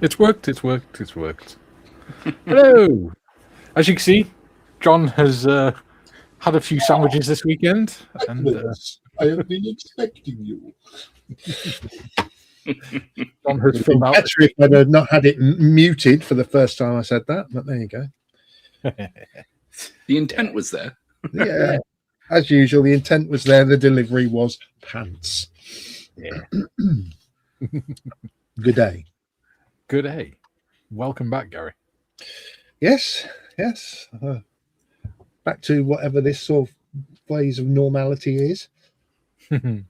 It's worked. Hello. As you can see, John has had a few sandwiches this weekend. And I have been expecting you. John has filled out. Better if I'd not had it muted for the first time I said that, but there you go. The intent was there. Yeah. As usual, the intent was there. The delivery was pants. Yeah. Good day. Good day. Welcome back, Gary. Yes. Back to whatever this sort of ways of normality is. After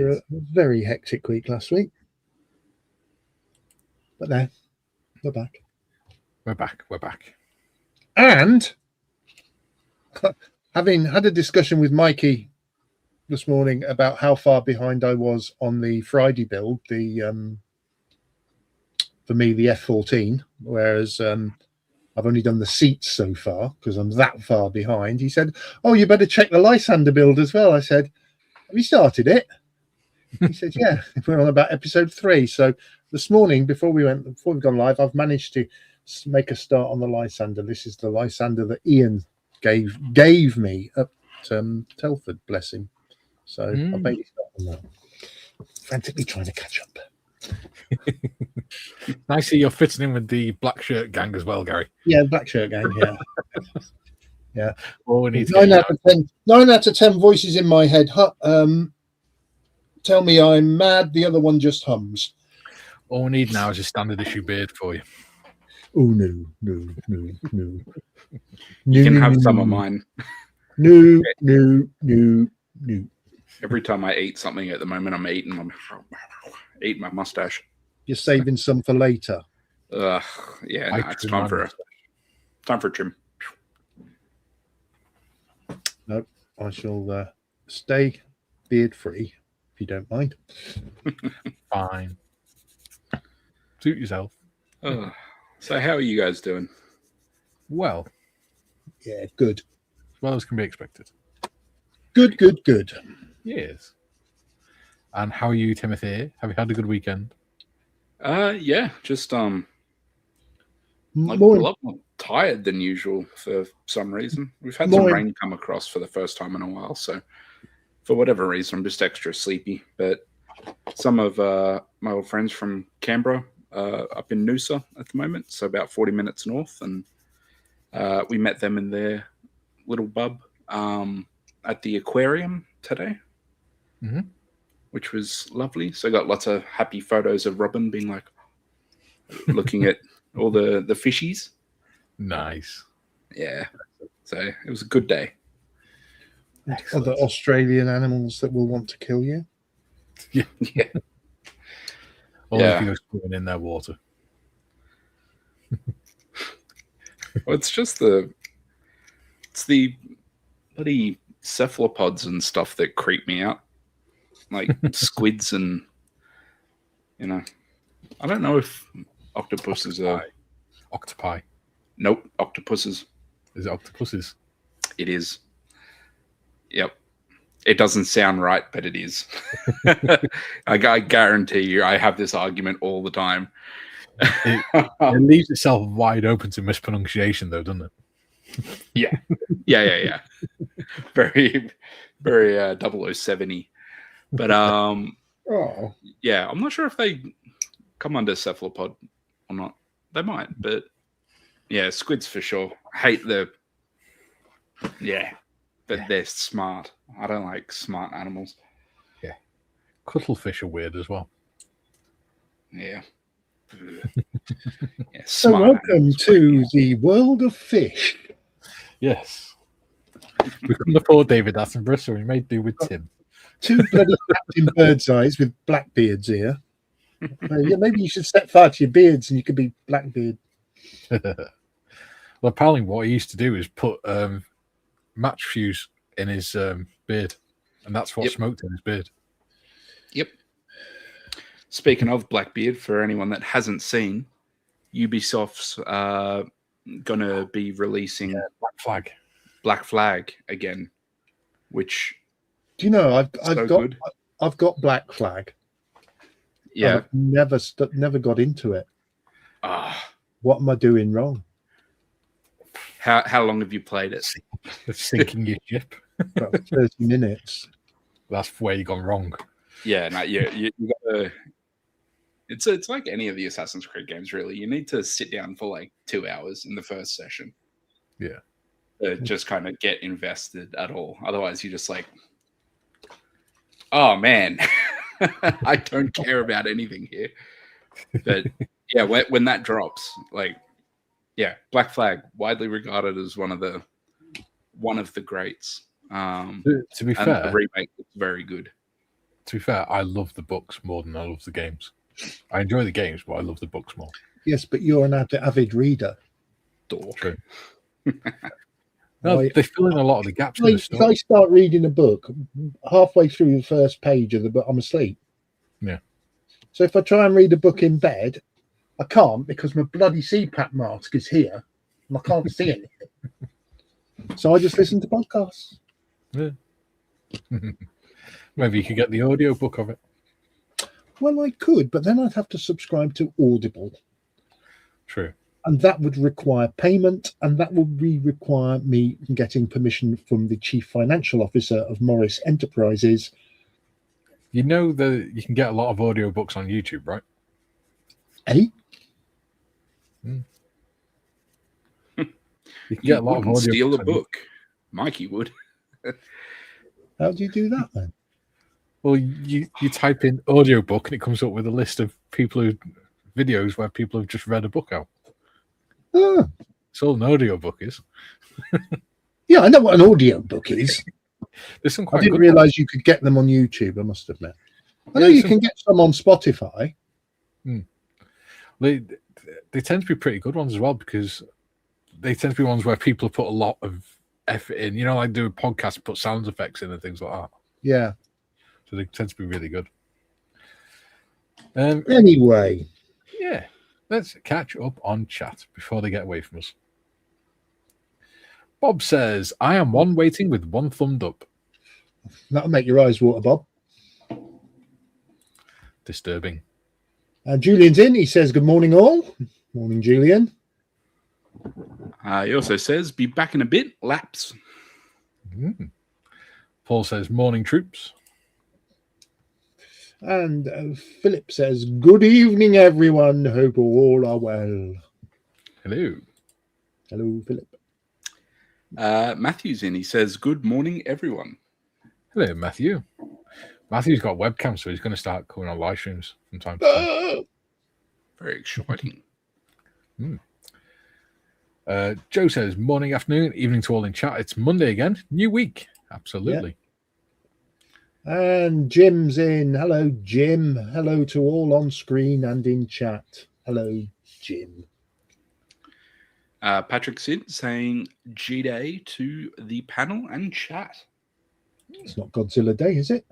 a very hectic week last week. But there, we're back. We're back. And having had a discussion with Mikey this morning about how far behind I was on the Friday build, for me, the F14, whereas I've only done the seats so far because I'm that far behind. He said, "Oh, you better check the Lysander build as well." I said, "Have you started it?" He said, "Yeah, we're on about episode 3." So this morning, before we've gone live, I've managed to make a start on the Lysander. This is the Lysander that Ian gave me at Telford, bless him. So I've made a start on that. Frantically trying to catch up. Nice that you're fitting in with the black shirt gang as well, Gary. Yeah, black shirt gang. Yeah, yeah. All we need 9 out of 10 voices in my head. Tell me I'm mad. The other one just hums. All we need now is a standard issue beard for you. Oh no. You can have some of mine. No. Every time I eat something at the moment, I'm eating my mustache. You're saving some for later. Yeah, no, it's time for a trim. No, I shall stay beard free if you don't mind. Fine. Suit yourself. So how are you guys doing? Well. Yeah, good. As well as can be expected. Good. Yes. And how are you, Timothy? Have you had a good weekend? Yeah, just a lot more tired than usual for some reason. We've had some rain come across for the first time in a while, so for whatever reason, I'm just extra sleepy. But some of my old friends from Canberra up in Noosa at the moment, so about 40 minutes north, and we met them in their little bub at the aquarium today. Mm-hmm. Which was lovely. So I got lots of happy photos of Robin being like, looking at all the fishies. Nice. Yeah. So it was a good day. Excellent. Other Australian animals that will want to kill you? Yeah. Or if you go swimming in their water. Well, it's the bloody cephalopods and stuff that creep me out. Like squids and, I don't know if octopuses are... Octopi. Nope, octopuses. Is it octopuses? It is. Yep. It doesn't sound right, but it is. I guarantee you, I have this argument all the time. It leaves itself wide open to mispronunciation, though, doesn't it? Yeah. Very, very 007-y. But yeah, I'm not sure if they come under cephalopod or not. They might, but yeah, squids for sure. I hate but they're smart. I don't like smart animals. Yeah, cuttlefish are weird as well. Yeah. So welcome to the world of fish. Yes, we couldn't afford David Attenborough, so we made do with Tim. 2 bloody Captain Birdseyes with Blackbeards here. Yeah, maybe you should set fire to your beards and you could be Blackbeard. Well, apparently what he used to do is put match fuse in his beard, and that's what smoked in his beard. Yep. Speaking of Blackbeard, for anyone that hasn't seen, Ubisoft's going to be releasing Black Flag again, which... Do you know I've got Black Flag, Yeah. I've never got into it. Ah, What am I doing wrong? how long have you played it? Sinking your ship. About 30 minutes. That's where you gone wrong. Yeah, no, you gotta. It's like any of the Assassin's Creed games, really. You need to sit down for like 2 hours in the first session. Yeah. To just kind of get invested at all. Otherwise, you're just like, oh man, I don't care about anything here. But yeah, when that drops, like, yeah, Black Flag, widely regarded as one of the greats. To be and fair, the remake is very good. To be fair, I love the books more than I love the games. I enjoy the games, but I love the books more. Yes, but you're an avid reader. Dork. True. No, they fill in a lot of the gaps in the If story. I start reading a book, halfway through the first page of the book, I'm asleep. Yeah. So if I try and read a book in bed, I can't because my bloody CPAP mask is here and I can't see anything. So I just listen to podcasts. Yeah. Maybe you could get the audio book of it. Well, I could, but then I'd have to subscribe to Audible. True. And that would require payment, and that would require me getting permission from the chief financial officer of Morris Enterprises. You know that you can get a lot of audiobooks on YouTube, right? Eh? You can get a lot of audio. Steal a book. Mikey would. How do you do that then? Well, you type in audiobook and it comes up with a list of videos where people have just read a book out. Ah. It's all an audiobook is. Yeah, I know what an audiobook is. There's some quite I didn't good realise you could get them on YouTube, I must admit. I know you can get some on Spotify. They tend to be pretty good ones as well because they tend to be ones where people put a lot of effort in. You know, like do a podcast, put sound effects in and things like that. Yeah. So they tend to be really good. Anyway. Yeah. Let's catch up on chat before they get away from us. Bob says, I am one waiting with one thumbed up. That'll make your eyes water, Bob. Disturbing. And Julian's in. He says, good morning, all. Morning, Julian. He also says, be back in a bit, laps. Paul says, morning, troops. And Philip says, good evening, everyone. Hope all are well. Hello. Hello, Philip. Matthew's in. He says, good morning, everyone. Hello, Matthew. Matthew's got webcam, so he's going to start coming on live streams from time to time. Very exciting. Joe says, morning, afternoon, evening to all in chat. It's Monday again. New week. Absolutely. Yeah. And Jim's in. Hello, Jim. Hello to all on screen and in chat. Hello, Jim. Patrick's in saying G-Day to the panel and chat. It's not Godzilla Day, is it?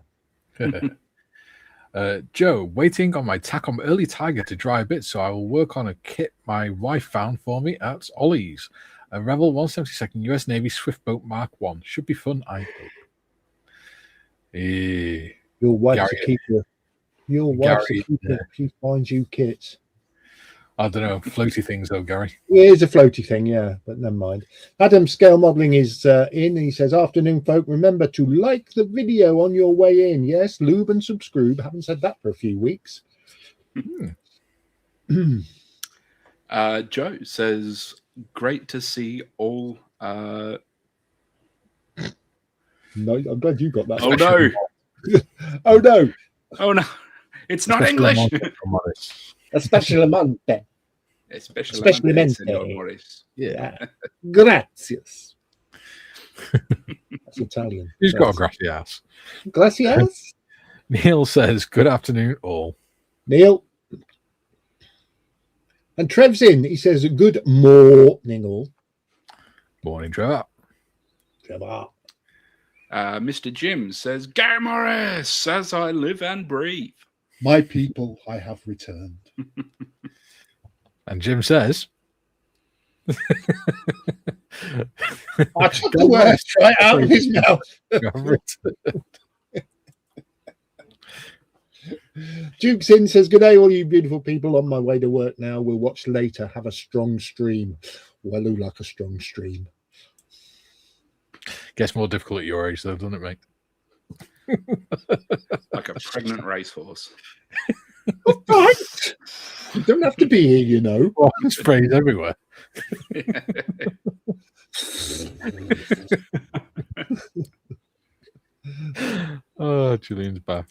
Joe, waiting on my Tacom Early Tiger to dry a bit, so I will work on a kit my wife found for me at Ollie's. A Revel 172nd US Navy Swiftboat Mark 1. Should be fun, I hope. Your wife's a keeper. Your wife's a keeper. She finds you kits. I don't know, floaty things though, Gary. It is a floaty thing, yeah, but never mind. Adam Scale Modeling is in. He says, afternoon, folk. Remember to like the video on your way in. Yes, lube and subscribe. Haven't said that for a few weeks. Joe says, great to see all. No, I'm glad you got that. Oh, no. Oh, no. Oh, no. It's not English. Especialmente. Especialmente. Yeah. Gracias. That's Italian. Who's got a gracias? Gracias. Neil says, good afternoon, all. Neil. And Trev's in. He says, good morning, all. Morning, Trevor. Trevor. Mr. Jim says, Gary Morris, as I live and breathe. My people, I have returned. And Jim says, I took the words right out of his mouth. Duke's in says, "Good day, all you beautiful people. On my way to work now. We'll watch later. Have a strong stream." Well, who like a strong stream? Gets more difficult at your age, though, doesn't it, mate? Like a pregnant racehorse. Right. You don't have to be here, you know. Oh, sprays everywhere. Oh, Julian's back.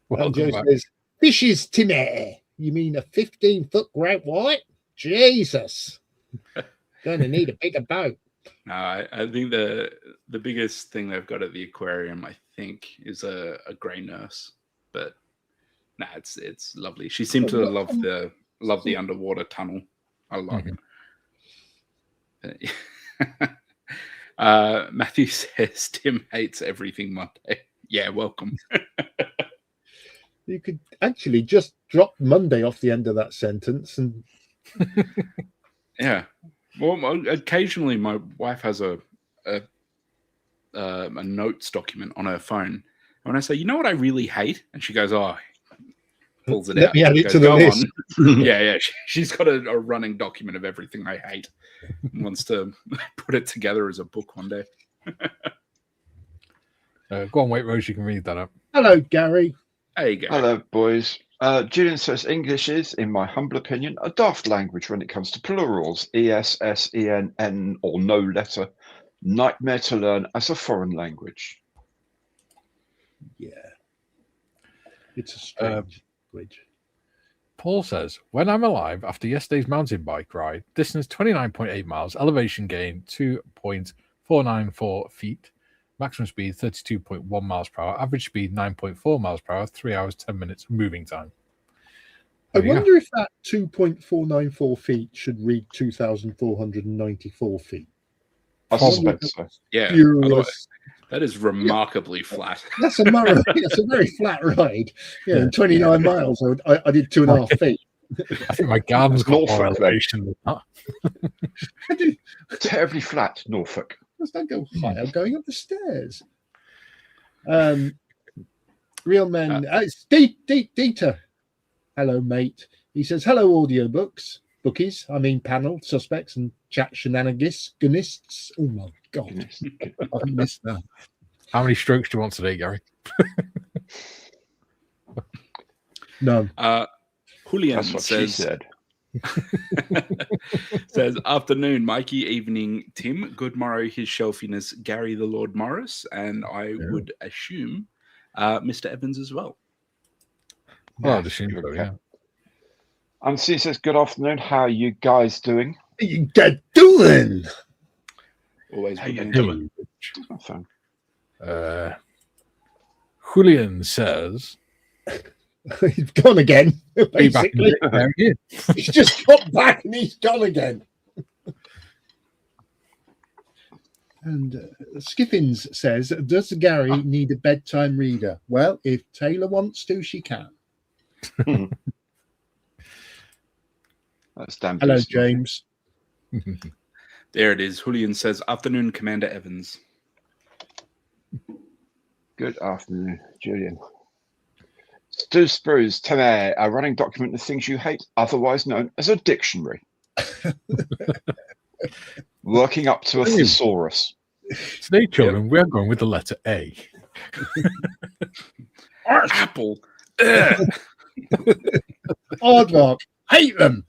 Welcome back. Says, "Fishes, Timmy. You mean a 15-foot great white? Jesus. Gonna need a bigger boat." No, I think the biggest thing they've got at the aquarium, I think, is a grey nurse. But nah, it's lovely. She seemed to love the underwater tunnel a lot. Matthew says Tim hates everything Monday. Yeah, welcome. You could actually just drop Monday off the end of that sentence and yeah. Well, occasionally my wife has a notes document on her phone. And when I say, "You know what I really hate?" and she goes, "Oh," pulls it out. Let me add it goes, to the list. Yeah. She's got a running document of everything I hate. And wants to put it together as a book one day. Go on, wait, Rose. You can read that up. Hello, Gary. Hey, Gary. Hello, boys. Julian says English is, in my humble opinion, a daft language when it comes to plurals. ES, S, EN, N, or no letter. Nightmare to learn as a foreign language. Yeah. It's a strange language. Paul says, "When I'm alive after yesterday's mountain bike ride, distance 29.8 miles, elevation gain 2.494 feet, maximum speed 32.1 miles per hour, average speed 9.4 miles per hour, 3 hours, 10 minutes moving time." I wonder if that 2.494 feet should read 2,494 feet. I suspect so. Yeah. That is remarkably flat. That's a very flat ride. Yeah, 29 miles. I did 2.5 feet. I think my garden's got more elevation than that. Terribly flat, Norfolk. Does that go higher going up the stairs? Real men. It's Dieter. Hello, mate. He says, "Hello, audiobooks. Bookies, I mean panel, suspects, and chat shenanigans. Oh my God. I've missed that. How many strokes do you want today, Gary? None. Julian That's what she said. Says, "Afternoon, Mikey. Evening, Tim. Good morrow, His Shelfiness, Gary the Lord Morris, and I would assume Mr. Evans as well." Well, I'd assume so, yeah. And she says, "Good afternoon. How are you guys doing?" What you doing? Always How you good. doing? Julian says, He's gone again. Basically, back he's just got back and he's gone again. And Skiffins says, "Does Gary need a bedtime reader?" Well, if Taylor wants to, she can. That's damn. Hello, James. There it is. Julian says, "Afternoon, Commander Evans." Good afternoon, Julian. Stu Spruce, Tene, a running document of things you hate, otherwise known as a dictionary. Working up to a thesaurus. Today, children, we're going with the letter A. Apple. Aardvark. Hate them.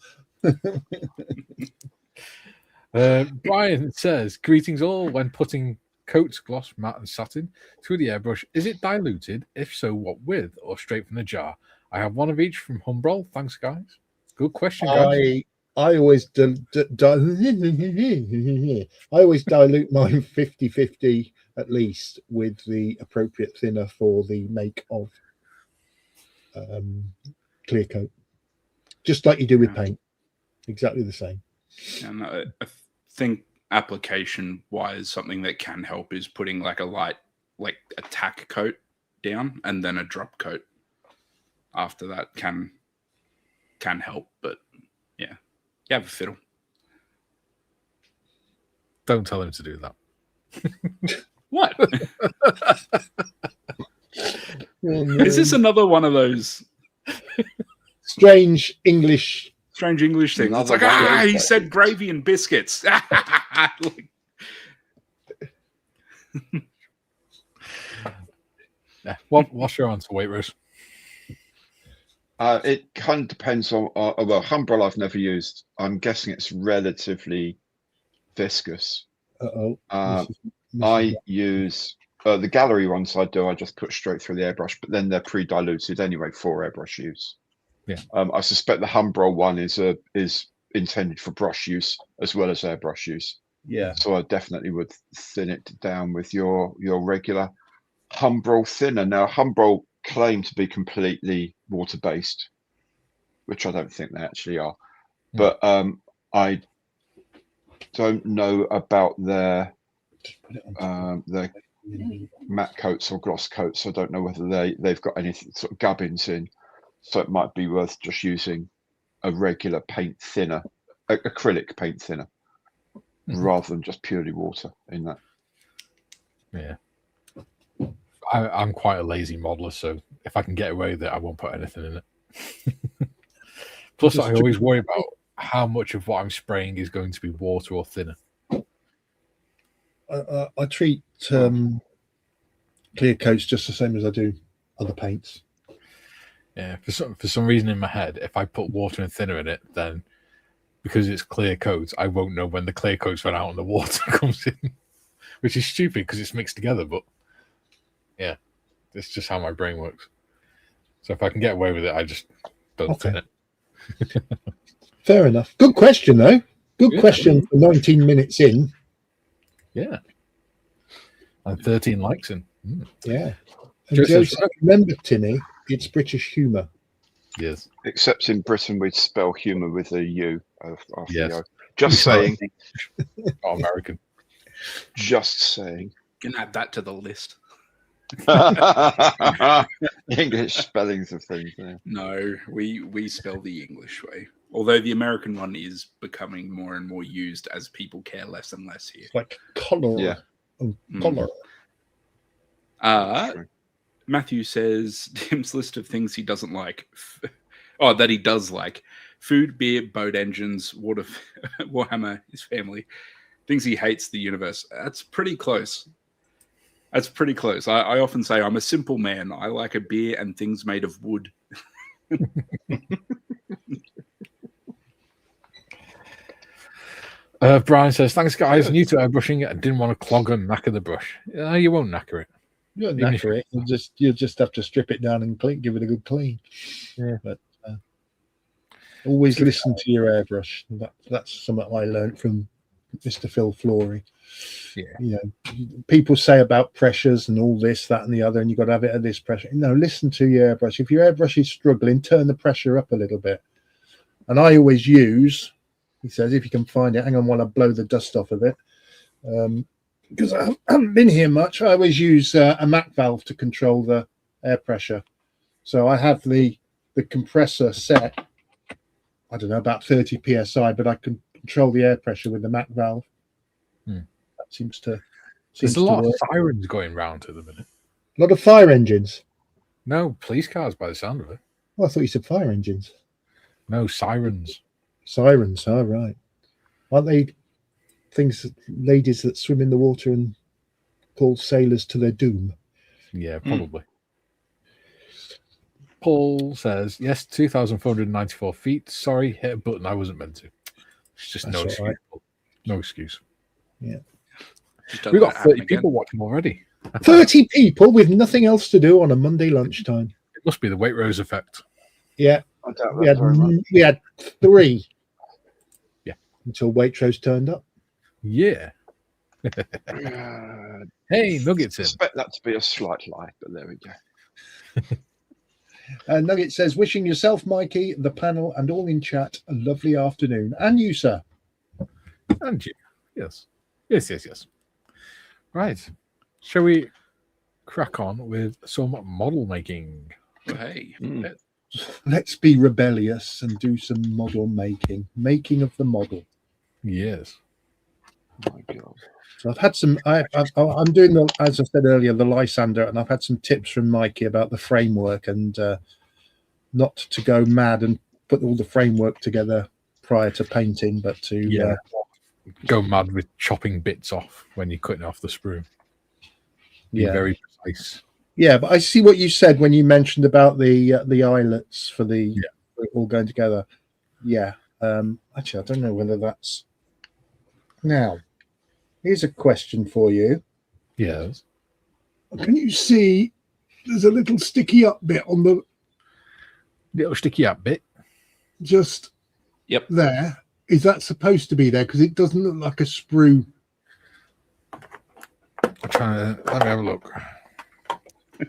Brian says, "Greetings all. When putting coats, gloss, matte, and satin through the airbrush, is it diluted? If so, what with? Or straight from the jar? I have one of each from Humbrol. Thanks, guys." Good question, guys. I always I always dilute mine 50-50 at least with the appropriate thinner for the make of clear coat, just like you do with paint. Exactly the same. And I think application wise, something that can help is putting like a light, like a tack coat down and then a drop coat after that can help. But yeah, you have a fiddle. Don't tell him to do that. What? Is this another one of those strange English things? It's Another like, one. he said gravy and biscuits. Yeah. What's your answer, Waitrose? It kind of depends on. Well, Humbrol I've never used. I'm guessing it's relatively viscous. I use the gallery ones. I just put straight through the airbrush, but then they're pre-diluted anyway for airbrush use. Yeah. I suspect the Humbrol one is intended for brush use as well as airbrush use. Yeah. So I definitely would thin it down with your regular Humbrol thinner. Now, Humbrol claim to be completely water-based, which I don't think they actually are. But I don't know about their matte coats or gloss coats. I don't know whether they've got any sort of gubbins in. So it might be worth just using a regular paint thinner, acrylic paint thinner, rather than just purely water in that. Yeah. I'm quite a lazy modeler, so if I can get away with it, I won't put anything in it. Plus, I always worry about how much of what I'm spraying is going to be water or thinner. I treat clear coats just the same as I do other paints. Yeah, for some reason in my head, if I put water and thinner in it, then because it's clear coats, I won't know when the clear coats run out and the water comes in, which is stupid because it's mixed together. But yeah, it's just how my brain works. So if I can get away with it, I just don't thin it. Fair enough. Good question, though. Good question for 19 minutes in. Yeah. And 13 likes in. Yeah. And Joe said, remember, Tinny, it's British humour. Yes. Except in Britain, we'd spell humour with a U after Yes. the O. Just saying. Not American. Just saying. You can add that to the list. English spellings of things. Yeah. No, we spell the English way. Although the American one is becoming more and more used as people care less and less here. It's like colour. Yeah. Colour. Matthew says Tim's list of things he doesn't like. That he does like: food, beer, boat engines, Warhammer, his family. Things he hates: the universe. That's pretty close. That's pretty close. I often say I'm a simple man. I like a beer and things made of wood. Brian says, thanks, guys. New to airbrushing. I didn't want to clog and knacker the brush. You won't knacker it. You won't knacker it. You'll just have to strip it down and give it a good clean. Yeah. But always listen to your airbrush. That's something I learned from Mr. Phil Flory. Yeah. You know, people say about pressures and all this, that, and the other, and you've got to have it at this pressure. No, listen to your airbrush. If your airbrush is struggling, turn the pressure up a little bit. And I always use, he says, if you can find it, hang on while I blow the dust off of it. Because I haven't been here much, I always use a Mac valve to control the air pressure. So I have the compressor set, I don't know, about 30 psi, but I can control the air pressure with the Mac valve. That seems to. There's a lot of sirens going round at the minute. A lot of fire engines. No, police cars by the sound of it. Oh, I thought you said fire engines. No, sirens. Sirens, oh, right. Aren't they things, ladies that swim in the water and call sailors to their doom? Yeah, probably. Paul says, yes, 2,494 feet. Sorry, hit a button I wasn't meant to. It's just no excuse. Right. No excuse. Yeah. We've got 30 people watching already. 30 people with nothing else to do on a Monday lunchtime. It must be the Waitrose effect. Yeah. We had 3. Yeah. Until Waitrose turned up. Yeah. Hey, Nuggets in. I expect that to be a slight lie, but there we go. Nugget says, wishing yourself, Mikey, the panel, and all in chat a lovely afternoon. And you, sir. And you. Yes. Yes. Right. Shall we crack on with some model making? Hey. Let's be rebellious and do some model making. Making of the model. Yes. My God. So I've had some. I'm doing the, as I said earlier, the Lysander, and I've had some tips from Mikey about the framework and not to go mad and put all the framework together prior to painting, but to go mad with chopping bits off when you're cutting off the sprue. Be very precise. Yeah, but I see what you said when you mentioned about the eyelets for the all going together. Yeah. Actually, I don't know whether that's now. Here's a question for you. Yes. Can you see there's a little sticky up bit on the Little sticky up bit. Just there. Is that supposed to be there? Because it doesn't look like a sprue. I'm trying to let me have a look.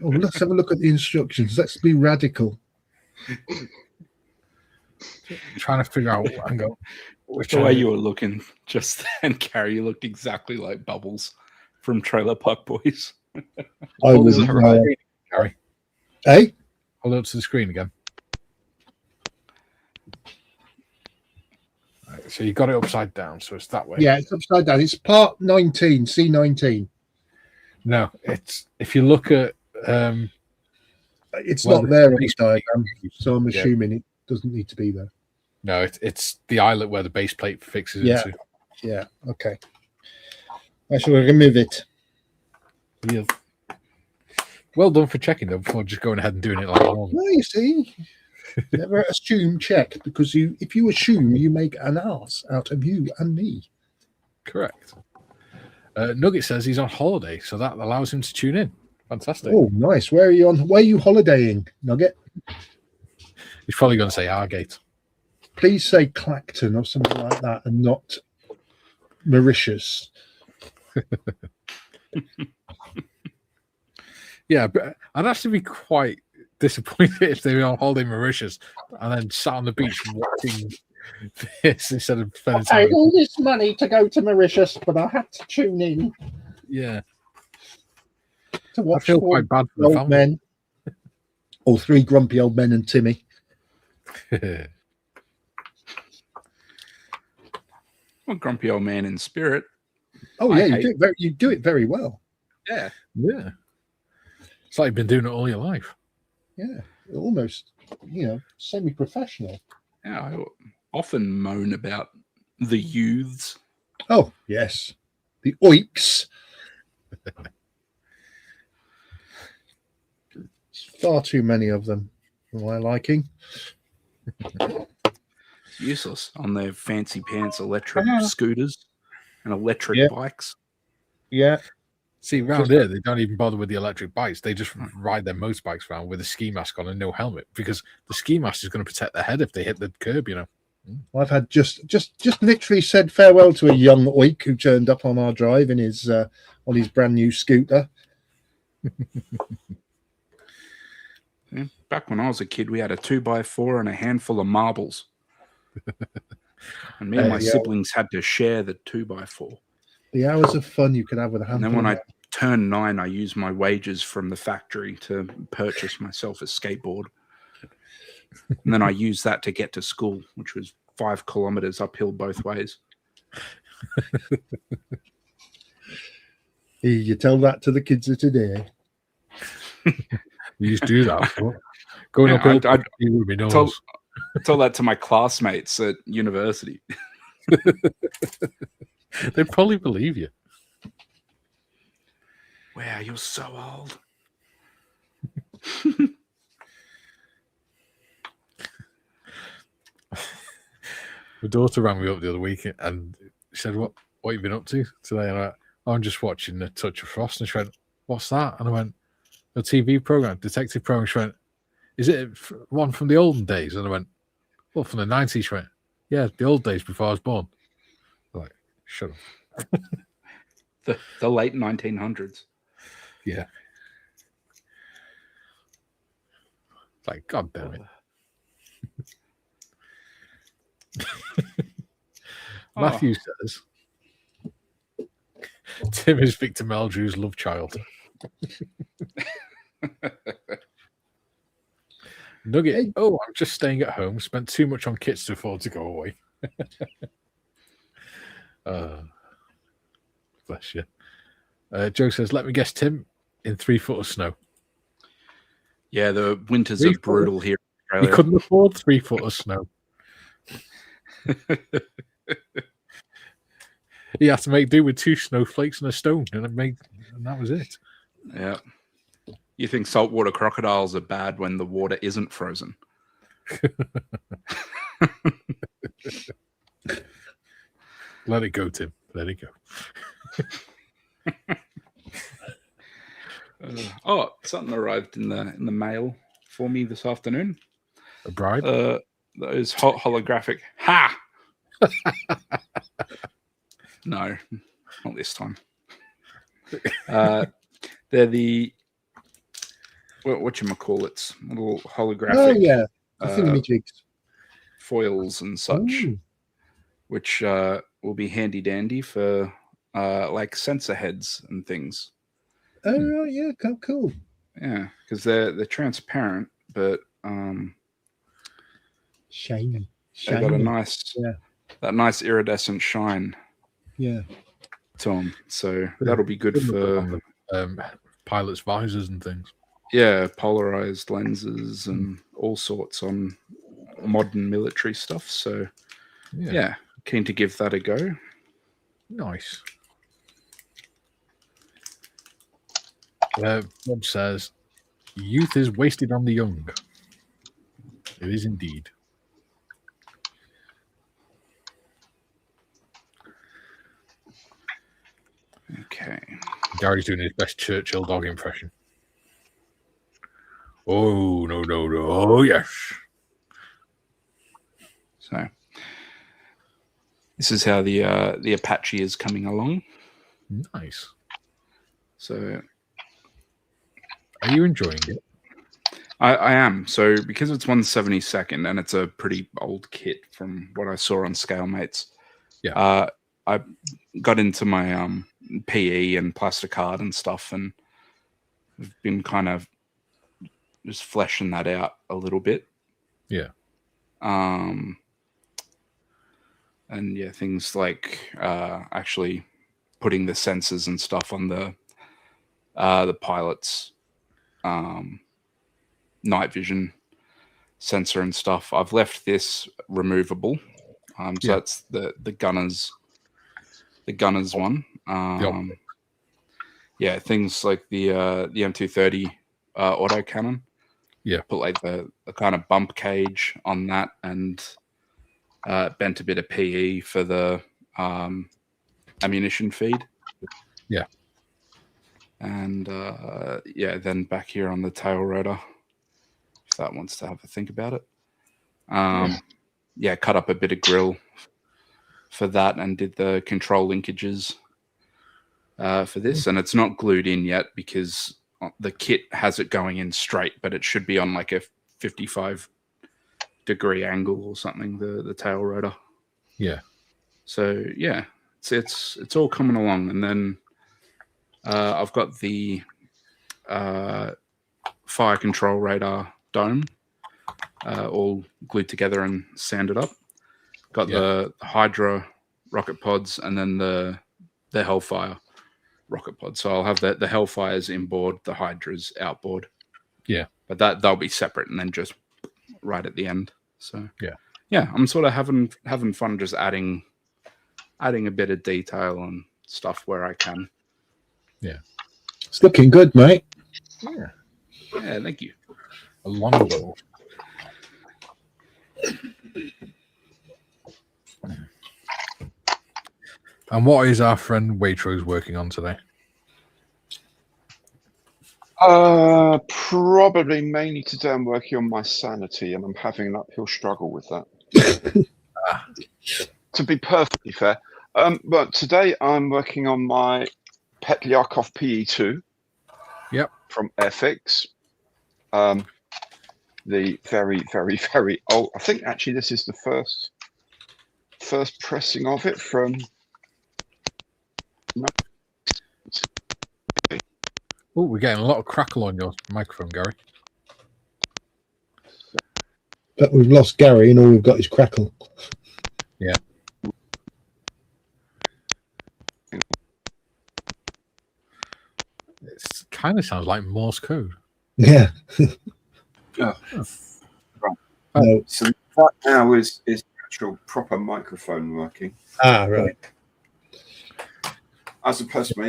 Oh, let's have a look at the instructions. Let's be radical. Trying to figure out. Hang on. The way you were looking just then, Gary, you looked exactly like Bubbles from Trailer Park Boys. I was right, Gary. Hey, hold up to the screen again. Right, so you got it upside down, so it's that way. Yeah, it's upside down. It's part 19, C19. No, it's if you look at. It's not there on the diagram, so I'm assuming it doesn't need to be there. No, it's the eyelet where the base plate fixes into. Yeah, okay. I shall remove it. Yeah. Well done for checking though before just going ahead and doing it like normal. No, you see, never assume check, because if you assume, you make an ass out of you and me. Correct. Nugget says he's on holiday, so that allows him to tune in. Fantastic. Oh, nice. Where are you on? Where are you holidaying, Nugget? He's probably going to say Hargate. Please say Clacton or something like that, and not Mauritius. Yeah, but I'd actually be quite disappointed if they were on holiday in Mauritius and then sat on the beach watching this instead of spending time. I paid all this money to go to Mauritius, but I had to tune in. Yeah. To watch I feel quite bad for the old family. men. All three grumpy old men and Timmy. Well, grumpy old man in spirit. Oh yeah, you do it very well. Yeah. Yeah. It's like you've been doing it all your life. Yeah, almost, semi-professional. Yeah, I often moan about the youths. Oh, yes. The oiks. Far too many of them for my liking. Useless on their fancy pants electric scooters and electric bikes. Yeah. See, around here, they don't even bother with the electric bikes. They just ride their motorbikes around with a ski mask on and no helmet, because the ski mask is going to protect their head if they hit the curb, I've had just literally said farewell to a young oik who turned up on our drive in his on his brand new scooter. Yeah, back when I was a kid, we had a 2x4 and a handful of marbles. And me and my siblings had to share the 2x4. The hours of fun you could have with a handful. And then when I turned 9, I used my wages from the factory to purchase myself a skateboard. And then I used that to get to school, which was 5 kilometers uphill both ways. You tell that to the kids of today. You used to do that. Going uphill, I told that to my classmates at university. They probably believe you. Wow, you're so old. My daughter rang me up the other week and she said, What have you been up to today? And I'm just watching A Touch of Frost. And she went, What's that? And I went, a TV program, detective program. She went, Is it one from the olden days? And I went, Well, from the 90s. She went, Yeah, the old days before I was born. I'm like, shut up. The late 1900s. Yeah. Like, God damn it. Matthew says, Tim is Victor Meldrew's love child. Nugget, I'm just staying at home. Spent too much on kits to afford to go away. Bless you. Joe says, let me guess, Tim, in 3 foot of snow. Yeah, the winters 3 are foot? brutal here in You Australia. couldn't afford 3 foot of snow. You had to make do with 2 snowflakes and a stone, and that was it. Yeah. You think saltwater crocodiles are bad when the water isn't frozen? Let it go, Tim. Let it go. Something arrived in the mail for me this afternoon. A bride? Those holographic. Ha! No, not this time. They're the whatchamacallits, little holographic. Oh yeah, the thingamajigs. Foils and such, which will be handy dandy for like sensor heads and things. Oh yeah, cool. Yeah, because they're transparent, but shiny. They got a nice iridescent shine. Yeah, to them. So that'll be good for pilots' visors and things. Yeah, polarized lenses and all sorts on modern military stuff. So yeah, keen to give that a go. Nice. Bob says, youth is wasted on the young. It is indeed. Okay. Gary's doing his best Churchill dog impression. Oh, no. Oh, yes. So this is how the Apache is coming along. Nice. So are you enjoying it? I am. So because it's 1/72 and it's a pretty old kit from what I saw on Scalemates. Yeah. I got into my PE and plastic art and stuff, and I've been kind of just fleshing that out a little bit. Yeah. And yeah, things like actually putting the sensors and stuff on the pilot's night vision sensor and stuff. I've left this removable. So that's the gunner's one. Yeah, things like the M230 autocannon. Yeah, put like the kind of bump cage on that, and bent a bit of PE for the ammunition feed. Yeah, and then back here on the tail rotor, if that wants to have a think about it. Cut up a bit of grill for that and did the control linkages for this, and it's not glued in yet because the kit has it going in straight, but it should be on like a 55-degree angle or something, the tail rotor. Yeah. So yeah, it's all coming along. And then I've got the fire control radar dome all glued together and sanded up. Got the Hydra rocket pods and then the Hellfire rocket pod. So I'll have the Hellfires inboard, the Hydras outboard. Yeah. But they'll be separate and then just right at the end. So yeah, I'm sort of having fun just adding a bit of detail and stuff where I can. Yeah. It's looking good, mate. Yeah. Yeah, thank you. A long bow. And what is our friend Waitrose working on today? Probably mainly today I'm working on my sanity, and I'm having an uphill struggle with that. To be perfectly fair. But today I'm working on my Petlyarkov PE2. Yep. From FX. The very, very, very old. I think actually this is the first pressing of it from. Oh, we're getting a lot of crackle on your microphone, Gary. But we've lost Gary, and all we've got is crackle. Yeah. kind of sounds like Morse code. Yeah. Oh, right. No. So that now is the actual proper microphone working. Ah, right. As opposed to my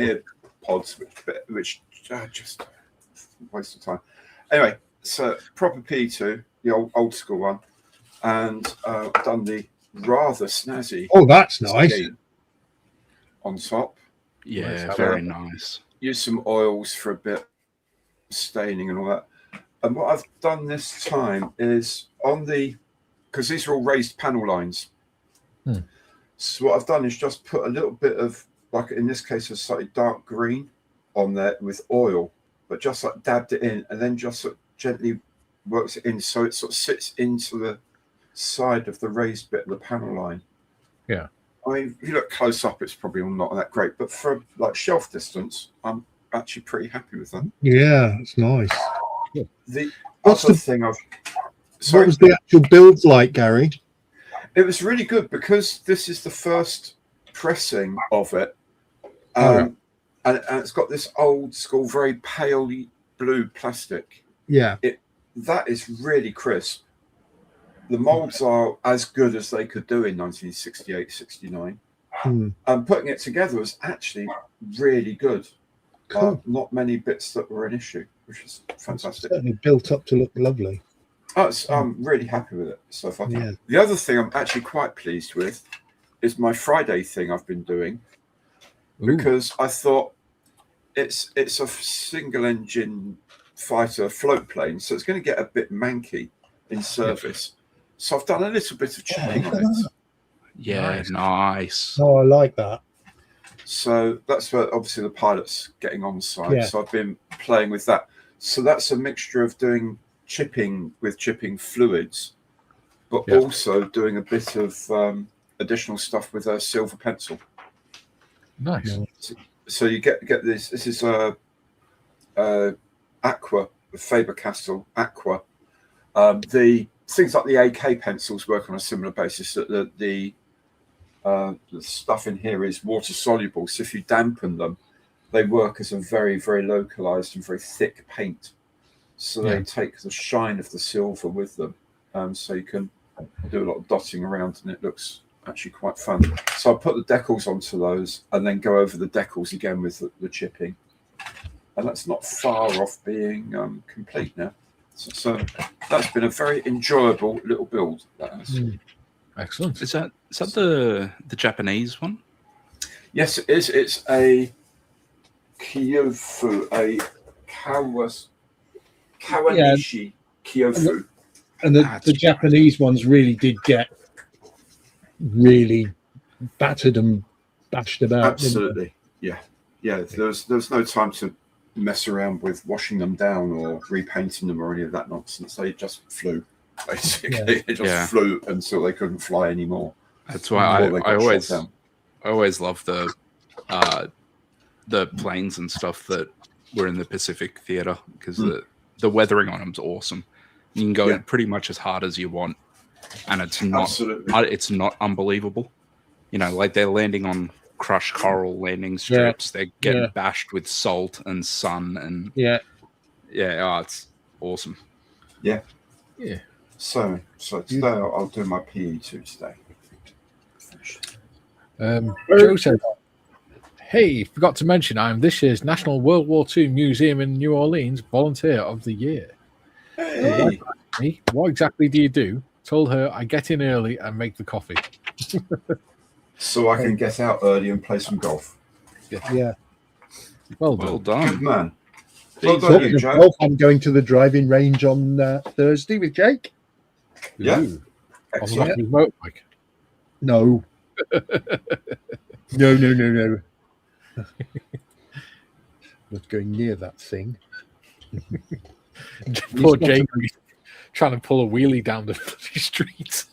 earpods, which just waste of time. Anyway, so proper P2, the old school one, and I've done the rather snazzy. Oh, that's nice. On top. Yeah, very nice. Use some oils for a bit, staining and all that. And what I've done this time is because these are all raised panel lines. So what I've done is just put a little bit of, like in this case, a slightly dark green on there with oil, but just like dabbed it in and then just sort of gently works it in so it sort of sits into the side of the raised bit of the panel line. Yeah. I mean, if you look close up, it's probably not that great, but for like shelf distance, I'm actually pretty happy with that. Yeah, it's nice. The What's other the thing What was the actual build like, Gary? It was really good because this is the first pressing of it. And it's got this old school, very pale blue plastic. Yeah. That is really crisp. The molds are as good as they could do in 1968, 69. And putting it together was actually really good. Cool. Not many bits that were an issue, which is fantastic. It's certainly built up to look lovely. I'm really happy with it so far. Yeah. The other thing I'm actually quite pleased with is my Friday thing I've been doing. Because I thought it's a single engine fighter float plane, so it's going to get a bit manky in service. So I've done a little bit of chipping on it. Yeah, nice. Oh, I like that. So that's where obviously the pilot's getting on side. Yeah. So I've been playing with that. So that's a mixture of doing chipping with chipping fluids, but also doing a bit of additional stuff with a silver pencil. Nice. So you get this. This is Aqua, Faber-Castell Aqua. The things like the AK pencils work on a similar basis. That the stuff in here is water soluble, so if you dampen them, they work as a very, very localized and very thick paint. So they take the shine of the silver with them, so you can do a lot of dotting around, and it looks actually quite fun. So I'll put the decals onto those and then go over the decals again with the chipping. And that's not far off being complete now. So that's been a very enjoyable little build. That has. Excellent. Is that the Japanese one? Yes, it is. It's a Kyofu, a Kawanishi Kyofu. And the Japanese ones really did get really battered and bashed about. Absolutely. Yeah. There was no time to mess around with washing them down or repainting them or any of that nonsense. They just flew. Basically, they just flew until they couldn't fly anymore. That's why I always love the planes and stuff that were in the Pacific Theater, because the weathering on them's awesome. You can go pretty much as hard as you want, and it's not unbelievable. You know, like they're landing on crushed coral landing strips. They're getting bashed with salt and sun, and it's awesome. Yeah. So today I'll do my PE2 today. Joe said, "Hey, forgot to mention I'm this year's National World War II Museum in New Orleans Volunteer of the Year." Hey. What exactly do you do? Told her I get in early and make the coffee. So I can get out early and play some golf. Yeah. Well done. Good man. Well done, you, Joe. I'm going to the driving range on Thursday with Jake. Yeah. On the motorbike. No. No. Not going near that thing. Poor Jake trying to pull a wheelie down the street.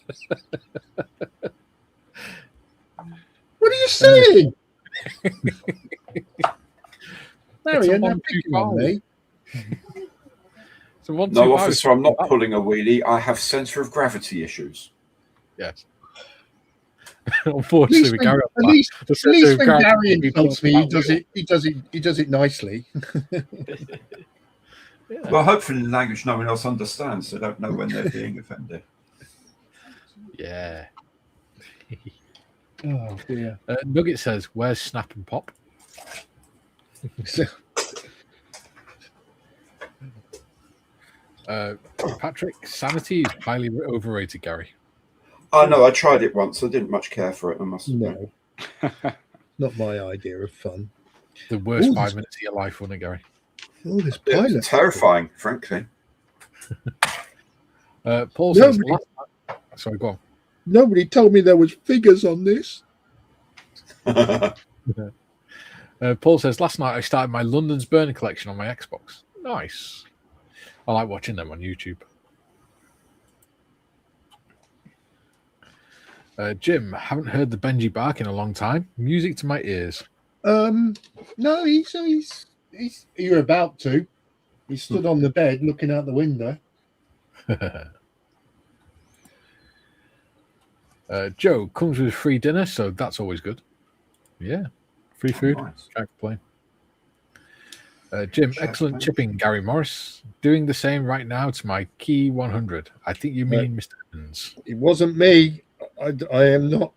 What are you saying? Marion, not picking on me. No, officer, I'm not pulling a wheelie. I have centre of gravity issues. Yes. Unfortunately, we carry on. At least when Gary insults me, he does it nicely. Yeah. Well, hopefully in language no one else understands, so they don't know when they're being offended. Yeah. Oh dear. Nugget says, "Where's Snap and Pop?" Patrick, sanity is highly overrated, Gary. I know. I tried it once. I didn't much care for it. I must admit. No, not my idea of fun. The worst 5 minutes of your life, wasn't it, Gary? Oh, this It pilot. was terrifying, frankly. Paul says, sorry, go on. Nobody told me there was figures on this. Paul says, last night I started my London's Burner collection on my Xbox. Nice. I like watching them on YouTube. Jim, haven't heard the Benji bark in a long time. Music to my ears. No, he's you're about to. He stood on the bed looking out the window. Joe comes with free dinner, so that's always good. Yeah, free food. Nice. Can't complain. Jim, excellent chipping, Gary Morris. Doing the same right now to my key 100. I think you mean Mr. Evans. It wasn't me. I am not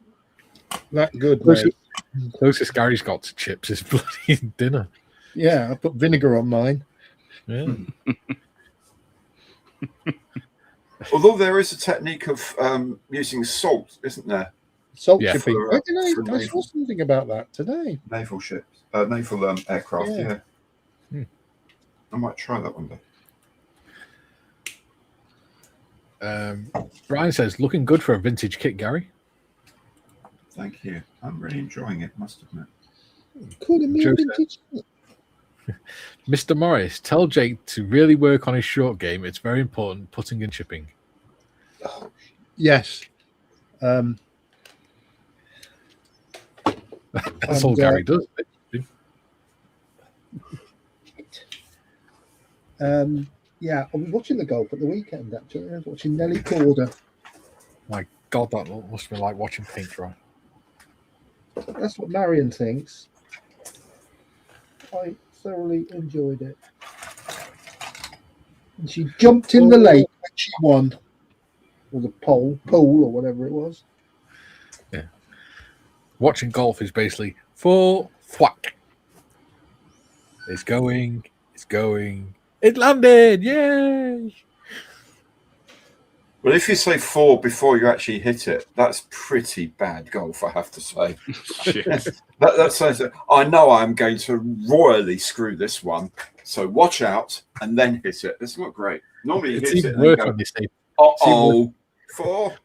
that good, mate. Closest Gary's got to chips is bloody dinner. Yeah, I put vinegar on mine. Yeah. Although there is a technique of using salt, isn't there? Salt Yeah, chipping. for I saw something about that today. Naval ships, naval aircraft. Yeah. Yeah. I might try that one day. Brian says, looking good for a vintage kit, Gary. Thank you. I'm really enjoying it, must admit. Calling me a vintage. Mr. Morris, tell Jake to really work on his short game. It's very important, putting and chipping. Yes. That's all Gary does. Yeah, I was watching the golf at the weekend, actually. I was watching Nelly Corder. My God, that must have been like watching paint dry. That's what Marion thinks. I thoroughly enjoyed it. And she jumped in the lake when she won. Or the pool, or whatever it was. Yeah. Watching golf is basically full thwack. It's going. It landed! Yay! Well, if you say 4 before you actually hit it, that's pretty bad golf, I have to say. that says I know I'm going to royally screw this one, so watch out and then hit it. That's not great. Normally you It's hit it even and worse go, when they say 4.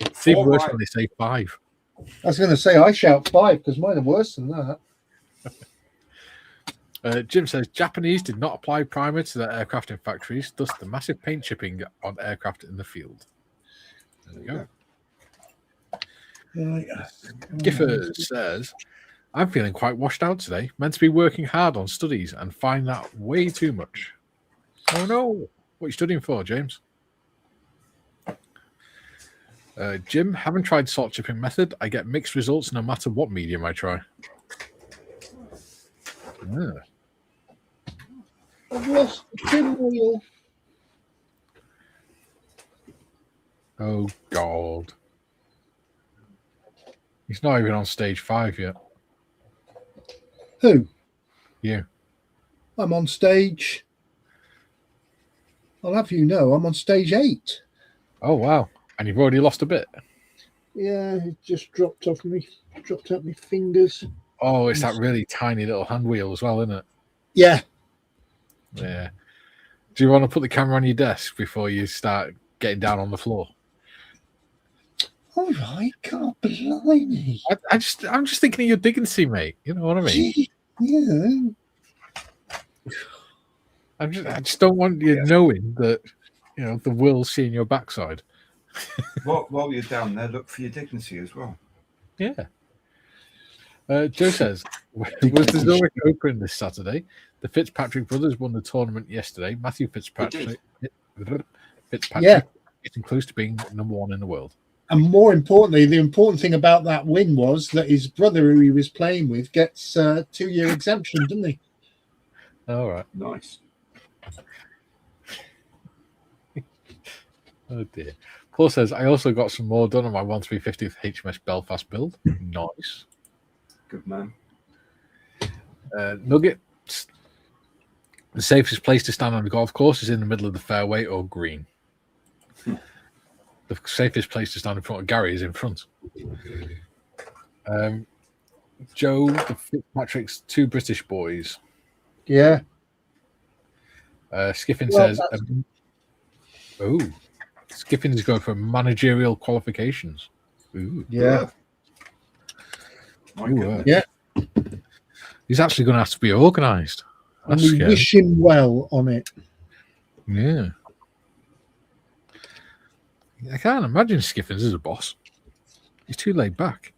It's even worse right. when they say 5. I was going to say I shout 5 because mine are worse than that. Jim says Japanese did not apply primer to their aircraft in factories, thus the massive paint chipping on aircraft in the field. There we go. Gifford says, I'm feeling quite washed out today. Meant to be working hard on studies and find that way too much. Oh no. What are you studying for, James? Jim, haven't tried salt chipping method. I get mixed results no matter what medium I try. Yeah. I've lost the pinwheel. Oh, God. He's not even on stage 5 yet. Who? You. I'm on stage. I'll have you know, I'm on stage 8. Oh, wow. And you've already lost a bit. Yeah, it just dropped out my fingers. Oh, it's that really tiny little hand wheel as well, isn't it? Yeah. Yeah. Do you want to put the camera on your desk before you start getting down on the floor? All right, God blimey. I'm just thinking of your dignity, mate. You know what I mean? Gee, yeah. I just don't want you knowing that, you know, the world's seeing your backside. While you're down there, look for your dignity as well. Yeah. Joe says, was the Zurich Open this Saturday? The Fitzpatrick brothers won the tournament yesterday. Matthew Fitzpatrick Yeah. getting close to being number 1 in the world. And more importantly, the important thing about that win was that his brother, who he was playing with, gets 2-year exemption, doesn't he? All right. Nice. Oh dear. Paul says, I also got some more done on my 1350th HMS Belfast build. Nice. Good man. Nugget. The safest place to stand on the golf course is in the middle of the fairway or green. The safest place to stand in front of Gary is in front. Joe, the Fitzpatrick's 2 British boys. Yeah. Skiffin Well, says, Skiffin is going for managerial qualifications. Ooh. Yeah. My Ooh, goodness. Yeah. He's actually going to have to be organised. And That's we scary. wish him well on it. Yeah. I can't imagine Skiffins as a boss. He's too laid back.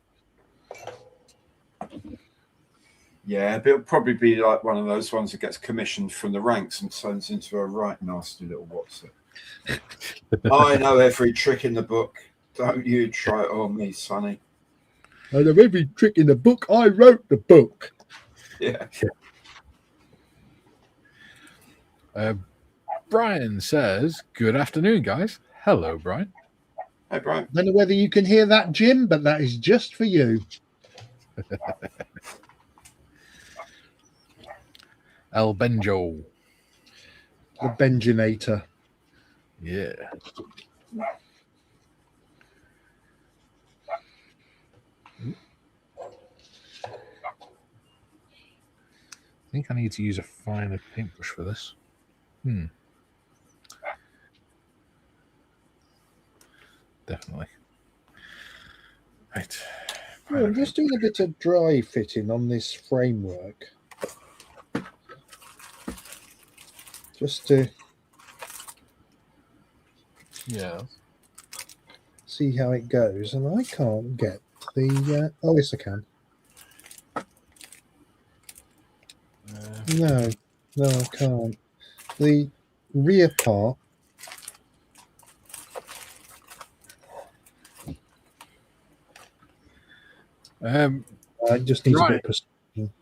Yeah, but it'll probably be like one of those ones that gets commissioned from the ranks and turns into a right nasty little what's it. I know every trick in the book. Don't you try it on me, Sonny. I know every trick in the book. I wrote the book. Yeah. Brian says, good afternoon, guys. Hello, Brian. Hey, Brian. I don't know whether you can hear that, Jim, but that is just for you. El Benjo. The Benjinator. Yeah. I think I need to use a finer paintbrush for this. Definitely. Right. Oh, I'm just doing a bit of dry fitting on this framework. Just to see how it goes. And I can't get the... oh, yes, I can. No, I can't. The rear part. I just need a bit of precision.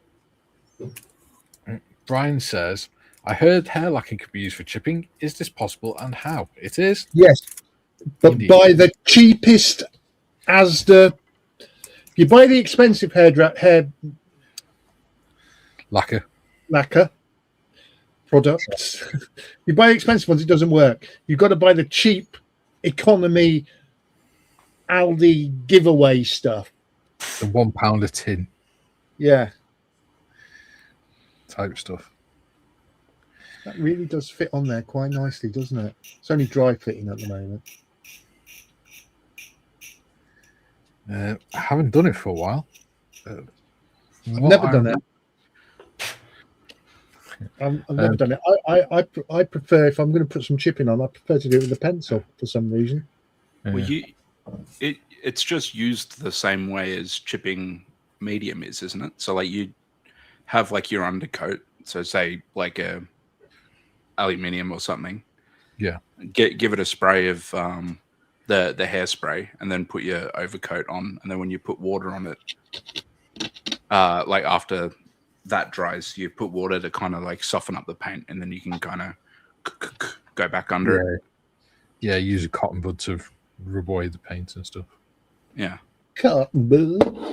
Brian says, I heard hair lacquer can be used for chipping. Is this possible and how? It is. Yes, but Indeed. buy the cheapest Asda. You buy the expensive hair Lacquer. products. You buy expensive ones, it doesn't work. You've got to buy the cheap economy Aldi giveaway stuff. The £1 a tin Yeah, type stuff. that really does fit on there quite nicely, doesn't it? It's only dry fitting at the moment. I haven't done it for a while. I've never done it. I've never done it. I prefer, if I'm going to put some chipping on, I prefer to do it with a pencil for some reason. Well, it's just used the same way as chipping medium is, isn't it? So like you have like your undercoat, so say like a aluminium or something. Yeah. Give it a spray of the hairspray, and then put your overcoat on, and then when you put water on it, like after that dries, you put water to kind of like soften up the paint, and then you can kind of go back under it. Yeah, use a cotton bud to rub away the paint and stuff. Yeah. Cotton bud.